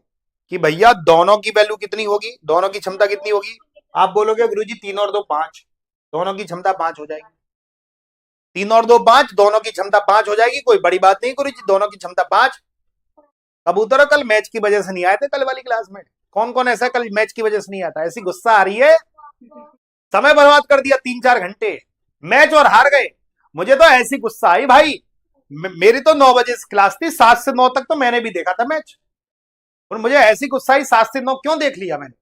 कि भैया दोनों की वैल्यू कितनी होगी, दोनों की क्षमता कितनी होगी, आप बोलोगे गुरुजी 3 और 2 5, दोनों की क्षमता 5 हो जाएगी। 3 और 2 5, दोनों की क्षमता 5 हो जाएगी, कोई बड़ी बात नहीं गुरुजी, दोनों की क्षमता 5। कबूतर कल मैच की वजह से नहीं आए थे कल वाली क्लास में? कौन कौन ऐसा कल मैच की वजह से नहीं आता? ऐसी गुस्सा आ रही है, समय बर्बाद कर दिया 3-4 घंटे, मैच और हार गए। मुझे तो ऐसी गुस्सा आई भाई, मेरी तो 9 बजे क्लास थी, 7 से 9 तक तो मैंने भी देखा था मैच, और मुझे ऐसी गुस्सा आई, 7 से 9 क्यों देख लिया मैंने?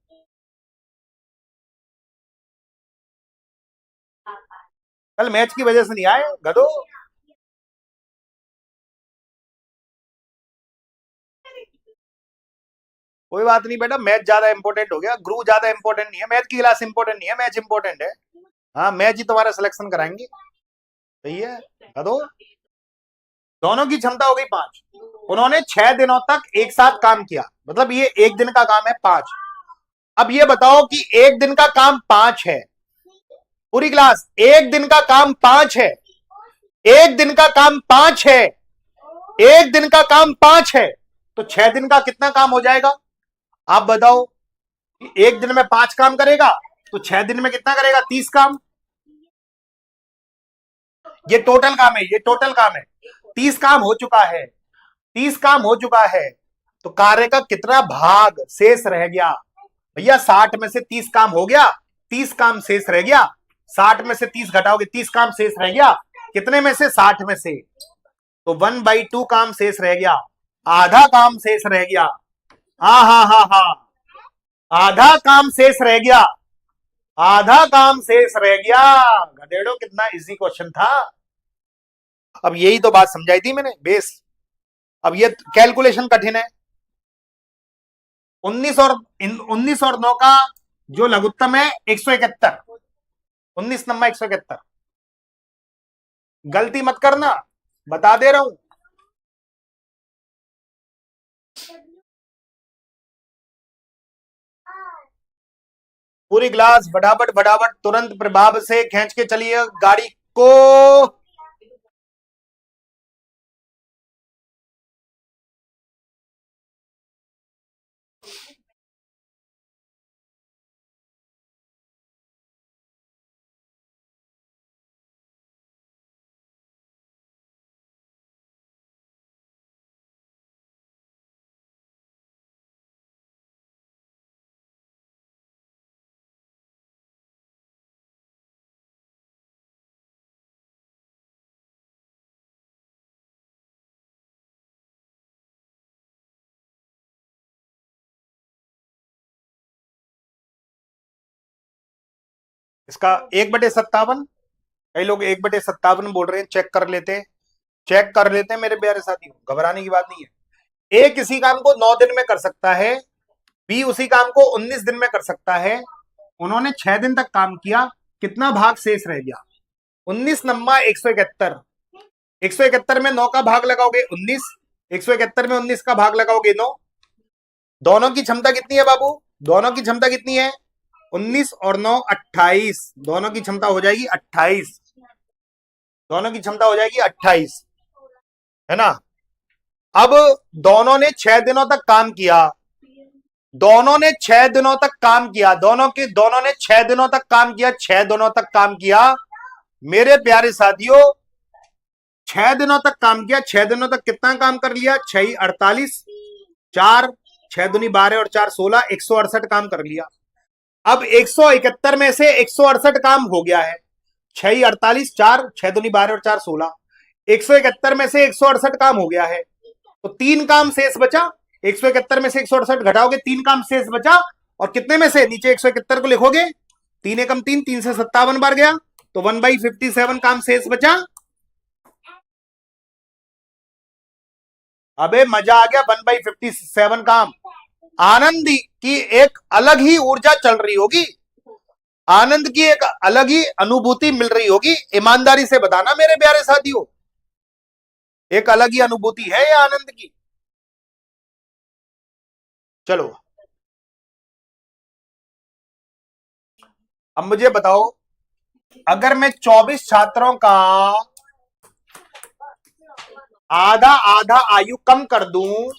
कल मैच की वजह से नहीं आए गधो। कोई बात नहीं बेटा, मैच ज्यादा इंपॉर्टेंट हो गया, गुरु ज्यादा इंपॉर्टेंट नहीं है, मैच की क्लास इंपॉर्टेंट नहीं है, मैच इंपॉर्टेंट है। हाँ, मैच ही तुम्हारा सिलेक्शन कराएंगे, सही है गधो। दोनों की क्षमता हो गई 5। उन्होंने 6 दिनों तक एक साथ काम किया, मतलब ये एक दिन का काम है 5। अब ये बताओ कि एक दिन का काम 5 है, पूरी क्लास, एक दिन का काम 5 है, एक दिन का काम 5 है, एक दिन का काम 5 है, तो 6 दिन का कितना काम हो जाएगा? आप बताओ कि एक दिन में 5 काम करेगा तो 6 दिन में कितना करेगा? 30 काम। ये टोटल काम है, ये टोटल काम है। 30 काम हो चुका है, 30 काम हो चुका है, तो कार्य का कितना भाग शेष रह गया? भैया 60 में से 30 काम हो गया, 30 काम शेष रह गया, 60 में से 30 घटाओगे 30 काम शेष रह गया, कितने में से? 60 में से, तो 1/2 काम शेष रह गया, आधा काम शेष रह गया। हा हा हा हा, आधा काम शेष रह गया, आधा काम शेष रह गया। गधेड़ो कितना इजी क्वेश्चन था। अब यही तो बात समझाई थी मैंने, बेस। अब ये कैलकुलेशन कठिन है। 19 और 9 का जो लघुत्तम है 171, 19 नंबर 171। गलती मत करना, बता दे रहा हूं। पूरी क्लास फटाफट फटाफट तुरंत प्रभाव से खींच के चलिए गाड़ी को। इसका 1/57, कई लोग 1/57 बोल रहे हैं, चेक कर लेते हैं, चेक कर लेते हैं मेरे प्यारे साथियों, घबराने की बात नहीं है। ए किसी काम को 9 दिन में कर सकता है, बी उसी काम को 19 दिन में कर सकता है। उन्होंने 6 दिन तक काम किया, कितना भाग शेष रह गया? 19 नम्मा 171, 171 में 9 का भाग लगाओगे 19, 171 में 19 का भाग लगाओगे 9। दोनों की क्षमता कितनी है बाबू? दोनों की क्षमता कितनी है? 19 और 9 28, दोनों की क्षमता हो जाएगी 28, दोनों की क्षमता हो जाएगी 28, है ना। अब दोनों ने 6 दिनों तक काम किया, दोनों ने 6 दिनों तक काम किया, दोनों ने 6 दिनों तक काम किया, 6 दिनों तक काम किया मेरे प्यारे साथियों, 6 दिनों तक काम किया। 6 दिनों तक कितना काम कर लिया? 6 48, 4 6 दूनी 12 और 4 16, 168 काम कर लिया। अब 171 में से 168 काम हो गया है, 6 48, 4 6 दूनी 12 और 4 16, 171 में से 168 काम हो गया है, तो 3 काम शेष बचा। 171 में से 168 घटाओगे, 3 काम शेष बचा, और कितने में से? नीचे 171 को लिखोगे, 3 एकम 3, 3 से 57 बार गया, तो 1/57 काम शेष बचा। अबे मजा आ गया, 1/57 काम। आनंद की एक अलग ही ऊर्जा चल रही होगी, आनंद की एक अलग ही अनुभूति मिल रही होगी। ईमानदारी से बताना मेरे प्यारे साथियों, एक अलग ही अनुभूति है ये आनंद की। चलो अब मुझे बताओ, अगर मैं 24 छात्रों का आधा आधा आयु कम कर दूं,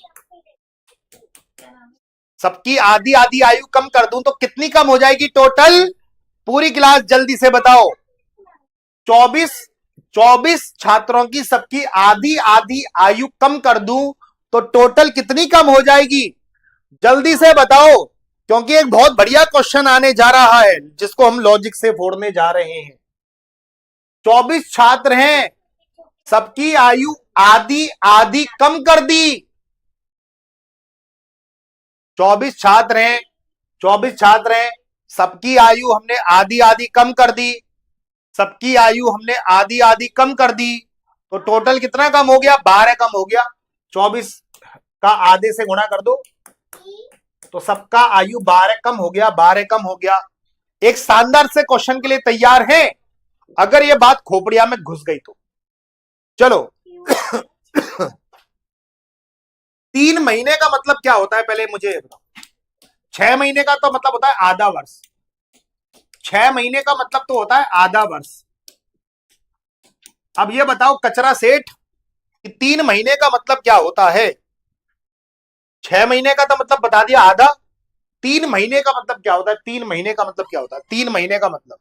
सबकी आधी आधी आयु कम कर दूं, तो कितनी कम हो जाएगी टोटल? पूरी क्लास जल्दी से बताओ। 24 छात्रों की सबकी आधी आधी आयु कम कर दूं तो टोटल कितनी कम हो जाएगी? जल्दी से बताओ, क्योंकि एक बहुत बढ़िया क्वेश्चन आने जा रहा है जिसको हम लॉजिक से फोड़ने जा रहे हैं। 24 छात्र हैं, सबकी आयु आधी आधी कम कर दी। 24 छात्र हैं, 24 छात्र हैं, सबकी आयु हमने आधी आधी कम कर दी, सबकी आयु हमने आधी आधी कम कर दी, तो टोटल कितना कम हो गया? 12 कम हो गया। 24 का आधे से गुणा कर दो, तो सबका आयु 12 कम हो गया, 12 कम हो गया। एक शानदार से क्वेश्चन के लिए तैयार है? अगर ये बात खोपड़िया में घुस गई तो चलो 3 महीने का मतलब क्या होता है पहले मुझे बताओ। 6 महीने का तो मतलब होता है आधा वर्ष। 6 महीने का मतलब तो होता है आधा वर्ष। अब ये बताओ कचरा सेठ कि 3 महीने का मतलब क्या होता है? 6 महीने का तो मतलब बता दिया आधा। 3 महीने का मतलब क्या होता है? 3 महीने का मतलब क्या होता है? 3 महीने का मतलब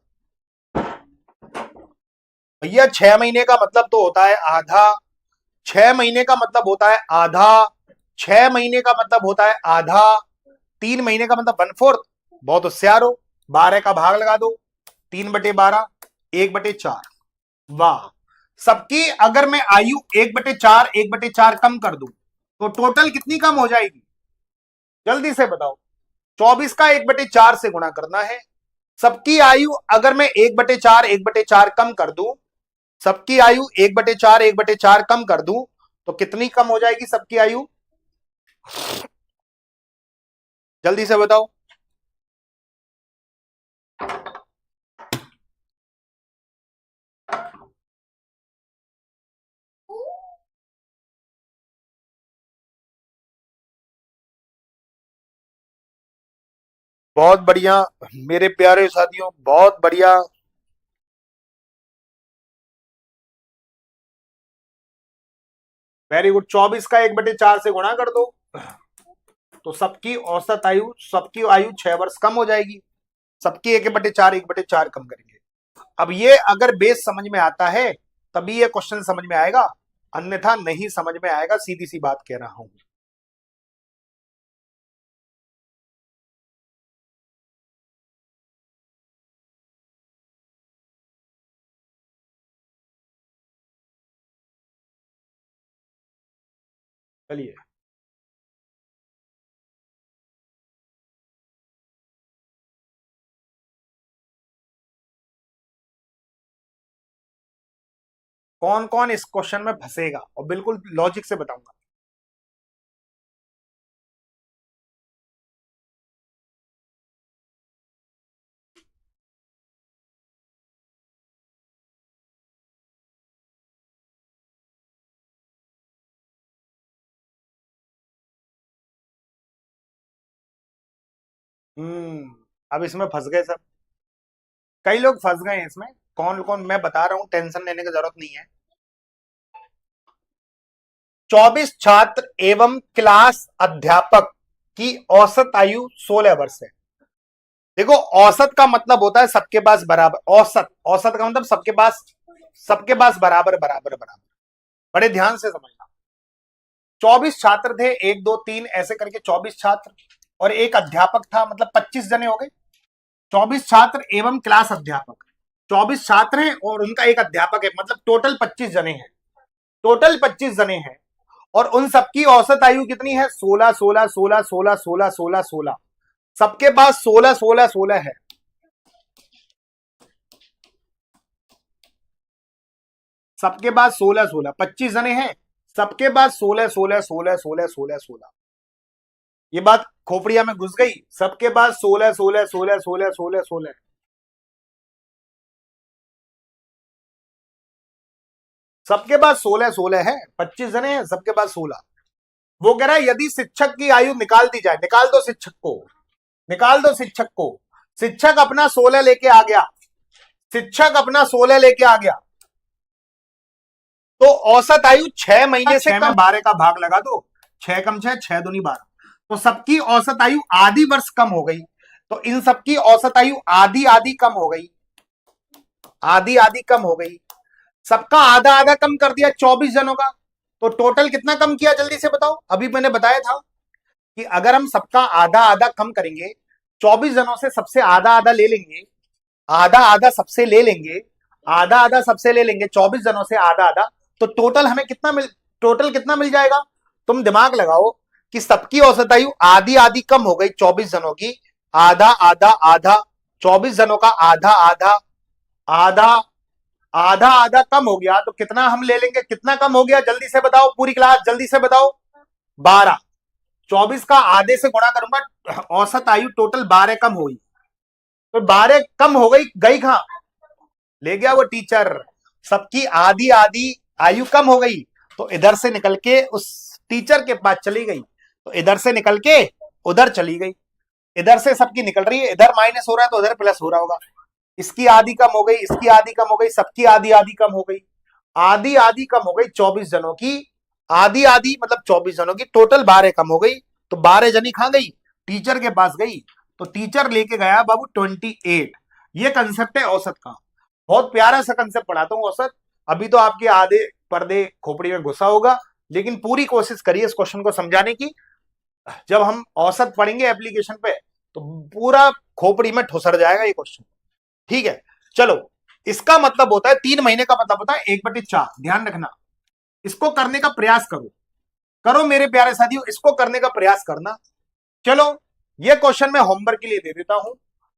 भैया 6 महीने का मतलब तो होता है आधा। 6 महीने का मतलब होता है आधा। 6 महीने का मतलब होता है आधा। 3 महीने का मतलब 1/4। बहुत होशियार हो। 12 का भाग लगा दो। 3/12 1/4। वाह। सबकी अगर मैं आयु 1/4 कम कर दूं तो टोटल कितनी कम हो जाएगी? जल्दी से बताओ। 24 का 1/4 से गुणा करना है। सबकी आयु अगर मैं 1/4 कम कर दूं, सबकी आयु 1/4 कम कर दूं तो कितनी कम हो जाएगी सबकी आयु? जल्दी से बताओ। बहुत बढ़िया मेरे प्यारे साथियों, बहुत बढ़िया। Very good. 24 का 1/4 से गुणा कर दो तो सबकी औसत आयु, सबकी आयु 6 वर्ष कम हो जाएगी। सबकी 1/4 कम करेंगे। अब ये अगर बेस समझ में आता है तभी ये क्वेश्चन समझ में आएगा, अन्यथा नहीं समझ में आएगा, सीधी सी बात कह रहा हूं। चलिए। कौन कौन इस क्वेश्चन में फंसेगा और बिल्कुल लॉजिक से बताऊंगा। अब इसमें फंस गए सब। कई लोग फंस गए हैं इसमें। कौन कौन मैं बता रहा हूं, टेंशन लेने की जरूरत नहीं है। 24 छात्र एवं क्लास अध्यापक की औसत आयु 16 वर्ष है। देखो औसत का मतलब होता है सबके पास बराबर। औसत, औसत का मतलब सबके पास बराबर बराबर बराबर। बड़े ध्यान से समझना। 24 छात्र थे, 1 2 3 ऐसे करके 24 छात्र और एक अध्यापक था, मतलब 25 जने हो गए। 24 छात्र एवं क्लास अध्यापक। 24 छात्र हैं और उनका एक अध्यापक है, मतलब टोटल 25 जने हैं। टोटल 25 जने हैं और उन सबकी औसत आयु कितनी है? 16 16 16 16 16 16 16। सबके पास 16 16 16 है। सबके पास 16 16, 25 जने हैं, सबके पास 16 16 16 16 16 16। ये बात खोपड़िया में घुस गई। सबके पास 16 16 16 16 16 16। सबके पास 16 16 है। 25 जने हैं, सबके पास 16। वो कह रहा है यदि शिक्षक की आयु निकाल दी जाए, निकाल दो शिक्षक को, निकाल दो शिक्षक को। शिक्षक अपना 16 लेके आ गया, शिक्षक अपना 16 लेके आ गया तो औसत आयु 6 महीने से कम। 12 का भाग लगा दो। 6 कम 6, 6 दूनी 12। तो सबकी औसत आयु आधी वर्ष कम हो गई। तो इन सबकी औसत आयु आधी आधी कम हो गई, आधी आधी कम हो गई। सबका आधा आधा कम कर दिया 24 जनों का। तो टोटल कितना कम किया जल्दी से बताओ। अभी मैंने बताया था कि अगर हम सबका आधा आधा कम करेंगे, 24 जनों से सबसे आधा आधा ले लेंगे, आधा आधा सबसे ले लेंगे, आधा आधा सबसे ले लेंगे 24 जनों से आधा आधा, तो टोटल कितना मिल जाएगा? तुम दिमाग लगाओ कि सबकी औसत आयु आधी आधी कम हो गई 24 जनों की। आधा आधा आधा, 24 जनों का आधा आधा आधा आधा आधा कम हो गया तो कितना हम ले लेंगे? कितना कम हो गया जल्दी से बताओ, पूरी क्लास जल्दी से बताओ। 12। 24 का आधे से गुणा करूंगा, औसत आयु टोटल 12 कम हुई। तो 12 कम हो गई, गई कहां? ले गया वो टीचर। सबकी आधी आधी आयु कम हो गई तो इधर से निकल के उस टीचर के पास चली गई, तो इधर से निकल के उधर चली गई। इधर से सबकी निकल रही है, इधर माइनस हो रहा है तो उधर प्लस हो रहा होगा। इसकी आधी कम हो गई, इसकी आधी कम हो गई, सबकी आधी आधी कम हो गई, आधी आधी कम हो गई 24 जनों की, आधी आधी मतलब 24 जनों की, टोटल 12 कम हो गई। तो 12 जनी कहां गई? टीचर के पास गई। तो टीचर लेके गया बाबू 28। ये कंसेप्ट है औसत का। बहुत प्यारा सा कंसेप्ट पढ़ाता हूं औसत। अभी तो आपके आधे पर्दे खोपड़ी में घुसा होगा, लेकिन पूरी कोशिश करिए इस क्वेश्चन को समझाने की। जब हम औसत पढ़ेंगे एप्लीकेशन पे तो पूरा खोपड़ी में ठुसर जाएगा ये क्वेश्चन। ठीक है, चलो। इसका मतलब होता है 3 महीने का मतलब होता है 1/4। ध्यान रखना, इसको करने का प्रयास करो, करो मेरे प्यारे साथियों, इसको करने का प्रयास करना। चलो, ये क्वेश्चन मैं होमवर्क के लिए दे देता हूं।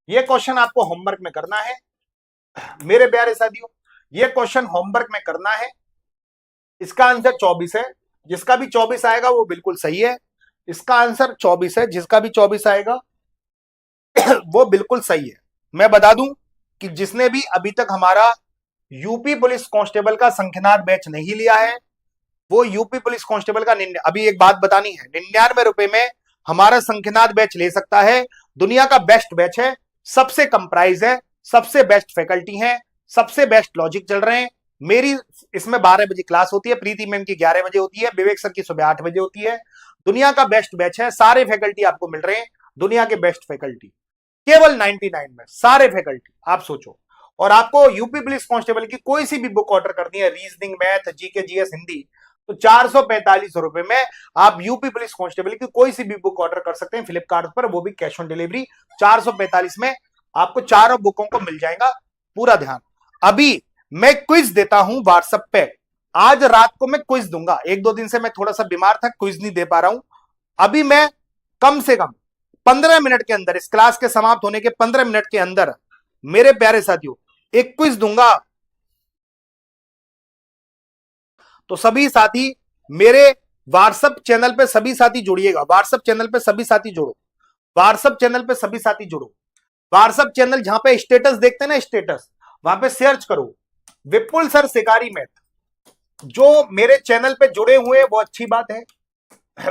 ये क्वेश्चन आपको होमवर्क में करना है मेरे प्यारे साथियों, ये क्वेश्चन होमवर्क में करना है। इसका आंसर 24 है। जिसका भी 24 आएगा वो बिल्कुल सही है। इसका आंसर 24 है, जिसका भी 24 आएगा वो बिल्कुल सही है। मैं बता दूं कि जिसने भी अभी तक हमारा यूपी पुलिस कांस्टेबल का संख्यानार बैच नहीं लिया है, वो यूपी पुलिस कांस्टेबल का अभी एक बात बतानी है, 99 रुपए में हमारा संख्यानार बैच ले सकता है। दुनिया का बेस्ट बैच है, सबसे कम प्राइस है, सबसे बेस्ट फैकल्टी है, सबसे बेस्ट लॉजिक चल रहे हैं। मेरी इसमें 12 बजे क्लास होती है, प्रीति मैम की 11 बजे होती है, विवेक सर की सुबह 8 बजे होती है। दुनिया का बेस्ट बैच है, सारे फैकल्टी आपको मिल रहे हैं, दुनिया के बेस्ट फैकल्टी, केवल 99 में सारे फैकल्टी। आप सोचो। और आपको यूपी पुलिस कांस्टेबल की कोई सी भी बुक ऑर्डर करनी है, reasoning, math, GK, GS, Hindi, तो 445 रुपए में आप यूपी पुलिस कांस्टेबल की कोई सी भी बुक ऑर्डर कर सकते हैं फ्लिपकार्ट पर, वो भी कैश ऑन डिलीवरी। 445 में आपको चारों बुकों को मिल जाएगा। पूरा ध्यान। अभी मैं क्विज देता हूं व्हाट्सएप पे, आज रात को मैं क्विज दूंगा। 1-2 दिन से मैं थोड़ा सा बीमार था, क्विज नहीं दे पा रहा हूं। अभी मैं कम से कम 15 मिनट के अंदर, इस क्लास के समाप्त होने के 15 मिनट के अंदर मेरे प्यारे साथियों एक क्विज दूंगा। तो सभी साथी मेरे व्हाट्सएप चैनल पे सभी साथी जुड़िएगा, व्हाट्सएप चैनल पे सभी साथी जुड़ो, व्हाट्सएप चैनल पे सभी साथी जुड़ो। व्हाट्सएप चैनल जहां पे स्टेटस देखते हैं ना, स्टेटस, वहां पे सर्च करो विपुल सर शिकारी मैथ। जो मेरे चैनल पे जुड़े हुए हैं वो अच्छी बात है।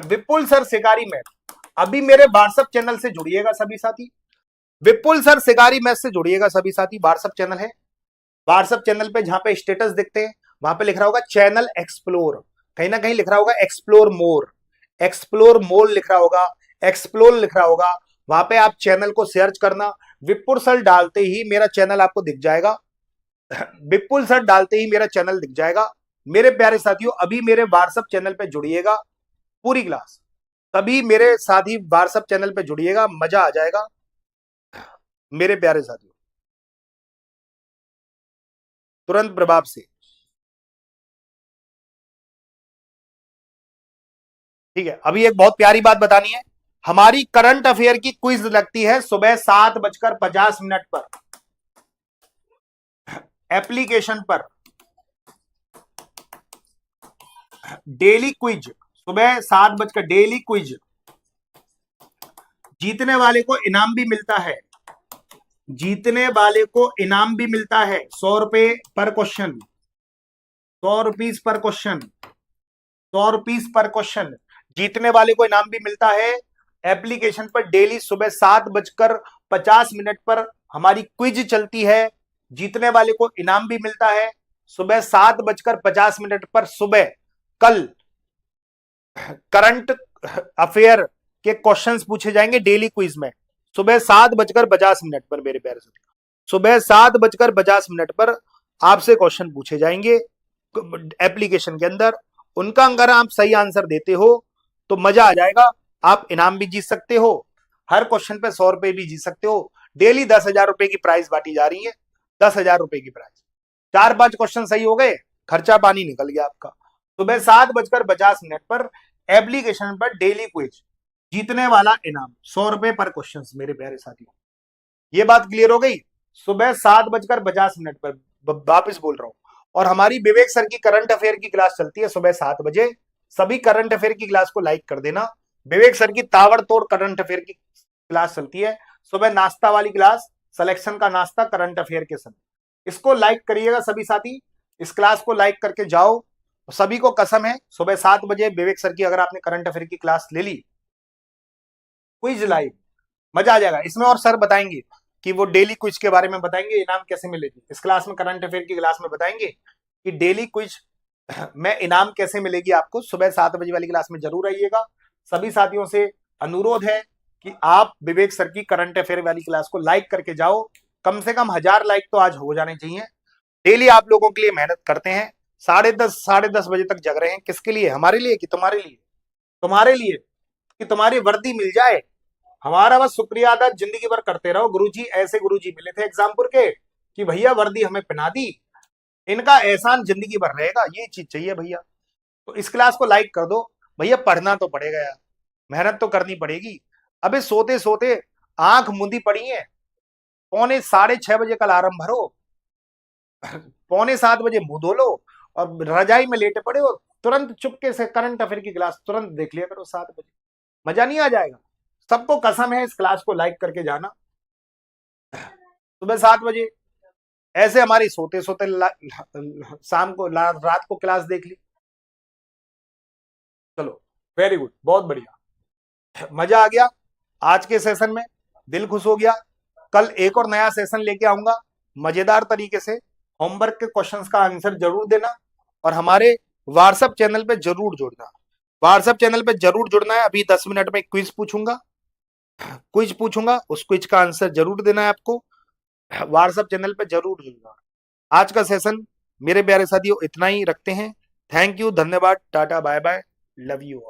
विपुल सर शिकारी मैथ, अभी मेरे व्हाट्सएप चैनल से जुड़िएगा सभी साथी, विपुल सर शिकारी मैथ से जुड़िएगा सभी साथी। व्हाट्सएप चैनल है, व्हाट्सएप चैनल पे जहां पे स्टेटस देखते हैं वहां पे लिख रहा होगा चैनल एक्सप्लोर, कहीं ना कहीं लिख रहा होगा एक्सप्लोर मोर, एक्सप्लोर मोर लिख रहा होगा, एक्सप्लोर लिख रहा होगा। वहां पे आप चैनल को सर्च करना, विपुल सर डालते ही मेरा चैनल आपको दिख जाएगा। विपुल सर डालते ही मेरा चैनल दिख जाएगा। मेरे प्यारे साथियों अभी मेरे व्हाट्सएप चैनल पे जुड़िएगा, पूरी क्लास तभी मेरे साथी व्हाट्सएप चैनल पे जुड़िएगा, मजा आ जाएगा मेरे प्यारे साथियों, तुरंत प्रभाव से। ठीक है, अभी एक बहुत प्यारी बात बतानी है। हमारी करंट अफेयर की क्विज लगती है सुबह 7:50 पर एप्लीकेशन पर, डेली क्विज, सुबह 7 डेली क्विज। जीतने वाले को इनाम भी मिलता है, जीतने वाले को इनाम भी मिलता है 100 रुपए पर question, 100 rupees per question, 100 rupees per question. जीतने वाले को इनाम भी मिलता है। एप्लीकेशन पर डेली सुबह 7:50 पर हमारी क्विज चलती है, जीतने वाले को इनाम भी मिलता है। सुबह 7:50 पर सुबह कल करंट अफेयर के क्वेश्चंस पूछे जाएंगे डेली क्विज में, सुबह 7:50 पर मेरे प्यारे साथी, सुबह 7:50 पर आपसे क्वेश्चन पूछे जाएंगे एप्लीकेशन के अंदर। उनका अगर आप सही आंसर देते हो तो मजा आ जाएगा, आप इनाम भी जीत सकते हो, हर क्वेश्चन पे 100 रुपए भी जीत सकते हो। डेली 10,000 रुपए की प्राइस बांटी जा रही है, 10,000 रुपए की प्राइस। 4-5 क्वेश्चन सही हो गए, खर्चा पानी निकल गया आपका। सुबह 7:50 पर एप्लीकेशन पर डेली क्विज, जीतने वाला इनाम 100 रुपए पर क्वेश्चन मेरे प्यारे साथियों। ये बात क्लियर हो गई। सुबह 7:50 पर वापिस बोल रहा हूं। और हमारी विवेक सर की करंट अफेयर की क्लास चलती है सुबह 7 बजे। सभी करंट अफेयर की क्लास को लाइक कर देना। विवेक सर की ताबड़तोड़ करंट अफेयर की क्लास चलती है सुबह, नाश्ता वाली क्लास, सिलेक्शन का नाश्ता करंट अफेयर के समय। इसको लाइक करिएगा सभी साथी, इस क्लास को लाइक करके जाओ। सभी को कसम है सुबह 7 बजे विवेक सर की अगर आपने करंट अफेयर की क्लास ले ली, क्विज लाइव, मजा आ जाएगा इसमें। और सर बताएंगे कि वो डेली क्विज के बारे में बताएंगे, इनाम कैसे मिलेगी इस क्लास में, करंट अफेयर की क्लास में बताएंगे कि डेली क्विज में इनाम कैसे मिलेगी आपको। सुबह 7 बजे वाली क्लास में जरूर आइएगा। सभी साथियों से अनुरोध है कि आप विवेक सर की करंट अफेयर वाली क्लास को लाइक करके जाओ। कम से कम 1000 लाइक तो आज हो जाने चाहिए। डेली आप लोगों के लिए मेहनत करते हैं, 10:30 साढ़े 10 बजे तक जग रहे हैं। किसके लिए? हमारे लिए कि तुम्हारे लिए? तुम्हारे लिए, कि तुम्हारी वर्दी मिल जाए। हमारा बस शुक्रिया अदा जिंदगी भर करते रहो। गुरुजी, ऐसे गुरुजी मिले थे एग्जामपुर के कि भैया वर्दी हमें पहना दी, इनका एहसान जिंदगी भर रहेगा। ये चीज चाहिए भैया। तो इस क्लास को लाइक कर दो भैया। पढ़ना तो पड़ेगा यार, मेहनत तो करनी पड़ेगी। अबे सोते सोते आंख मुंदी पड़ी है, 6:45 बजे का अलार्म भरो, 6:45 बजे मुंह धो लो और रजाई में लेटे पड़े हो, तुरंत चुपके से करंट अफेयर की क्लास तुरंत देख लिया करो 7 बजे। मजा नहीं आ जाएगा? सबको कसम है इस क्लास को लाइक करके जाना सुबह 7 बजे। ऐसे हमारी सोते सोते शाम को रात को क्लास देख ली। चलो वेरी गुड, बहुत बढ़िया, मजा आ गया आज के सेशन में, दिल खुश हो गया। कल एक और नया सेशन लेके आऊंगा मजेदार तरीके से। होमवर्क के क्वेश्चंस का आंसर जरूर देना और हमारे व्हाट्सएप चैनल पे जरूर जुड़ना। व्हाट्सएप चैनल पे जरूर जुड़ना है। अभी 10 मिनट में क्विज पूछूंगा, उस क्विज का आंसर जरूर देना है आपको। व्हाट्सएप चैनल पे जरूर जुड़ना। आज का सेशन मेरे प्यारे साथियों इतना ही रखते हैं। थैंक यू, धन्यवाद, tata bye bye, love you.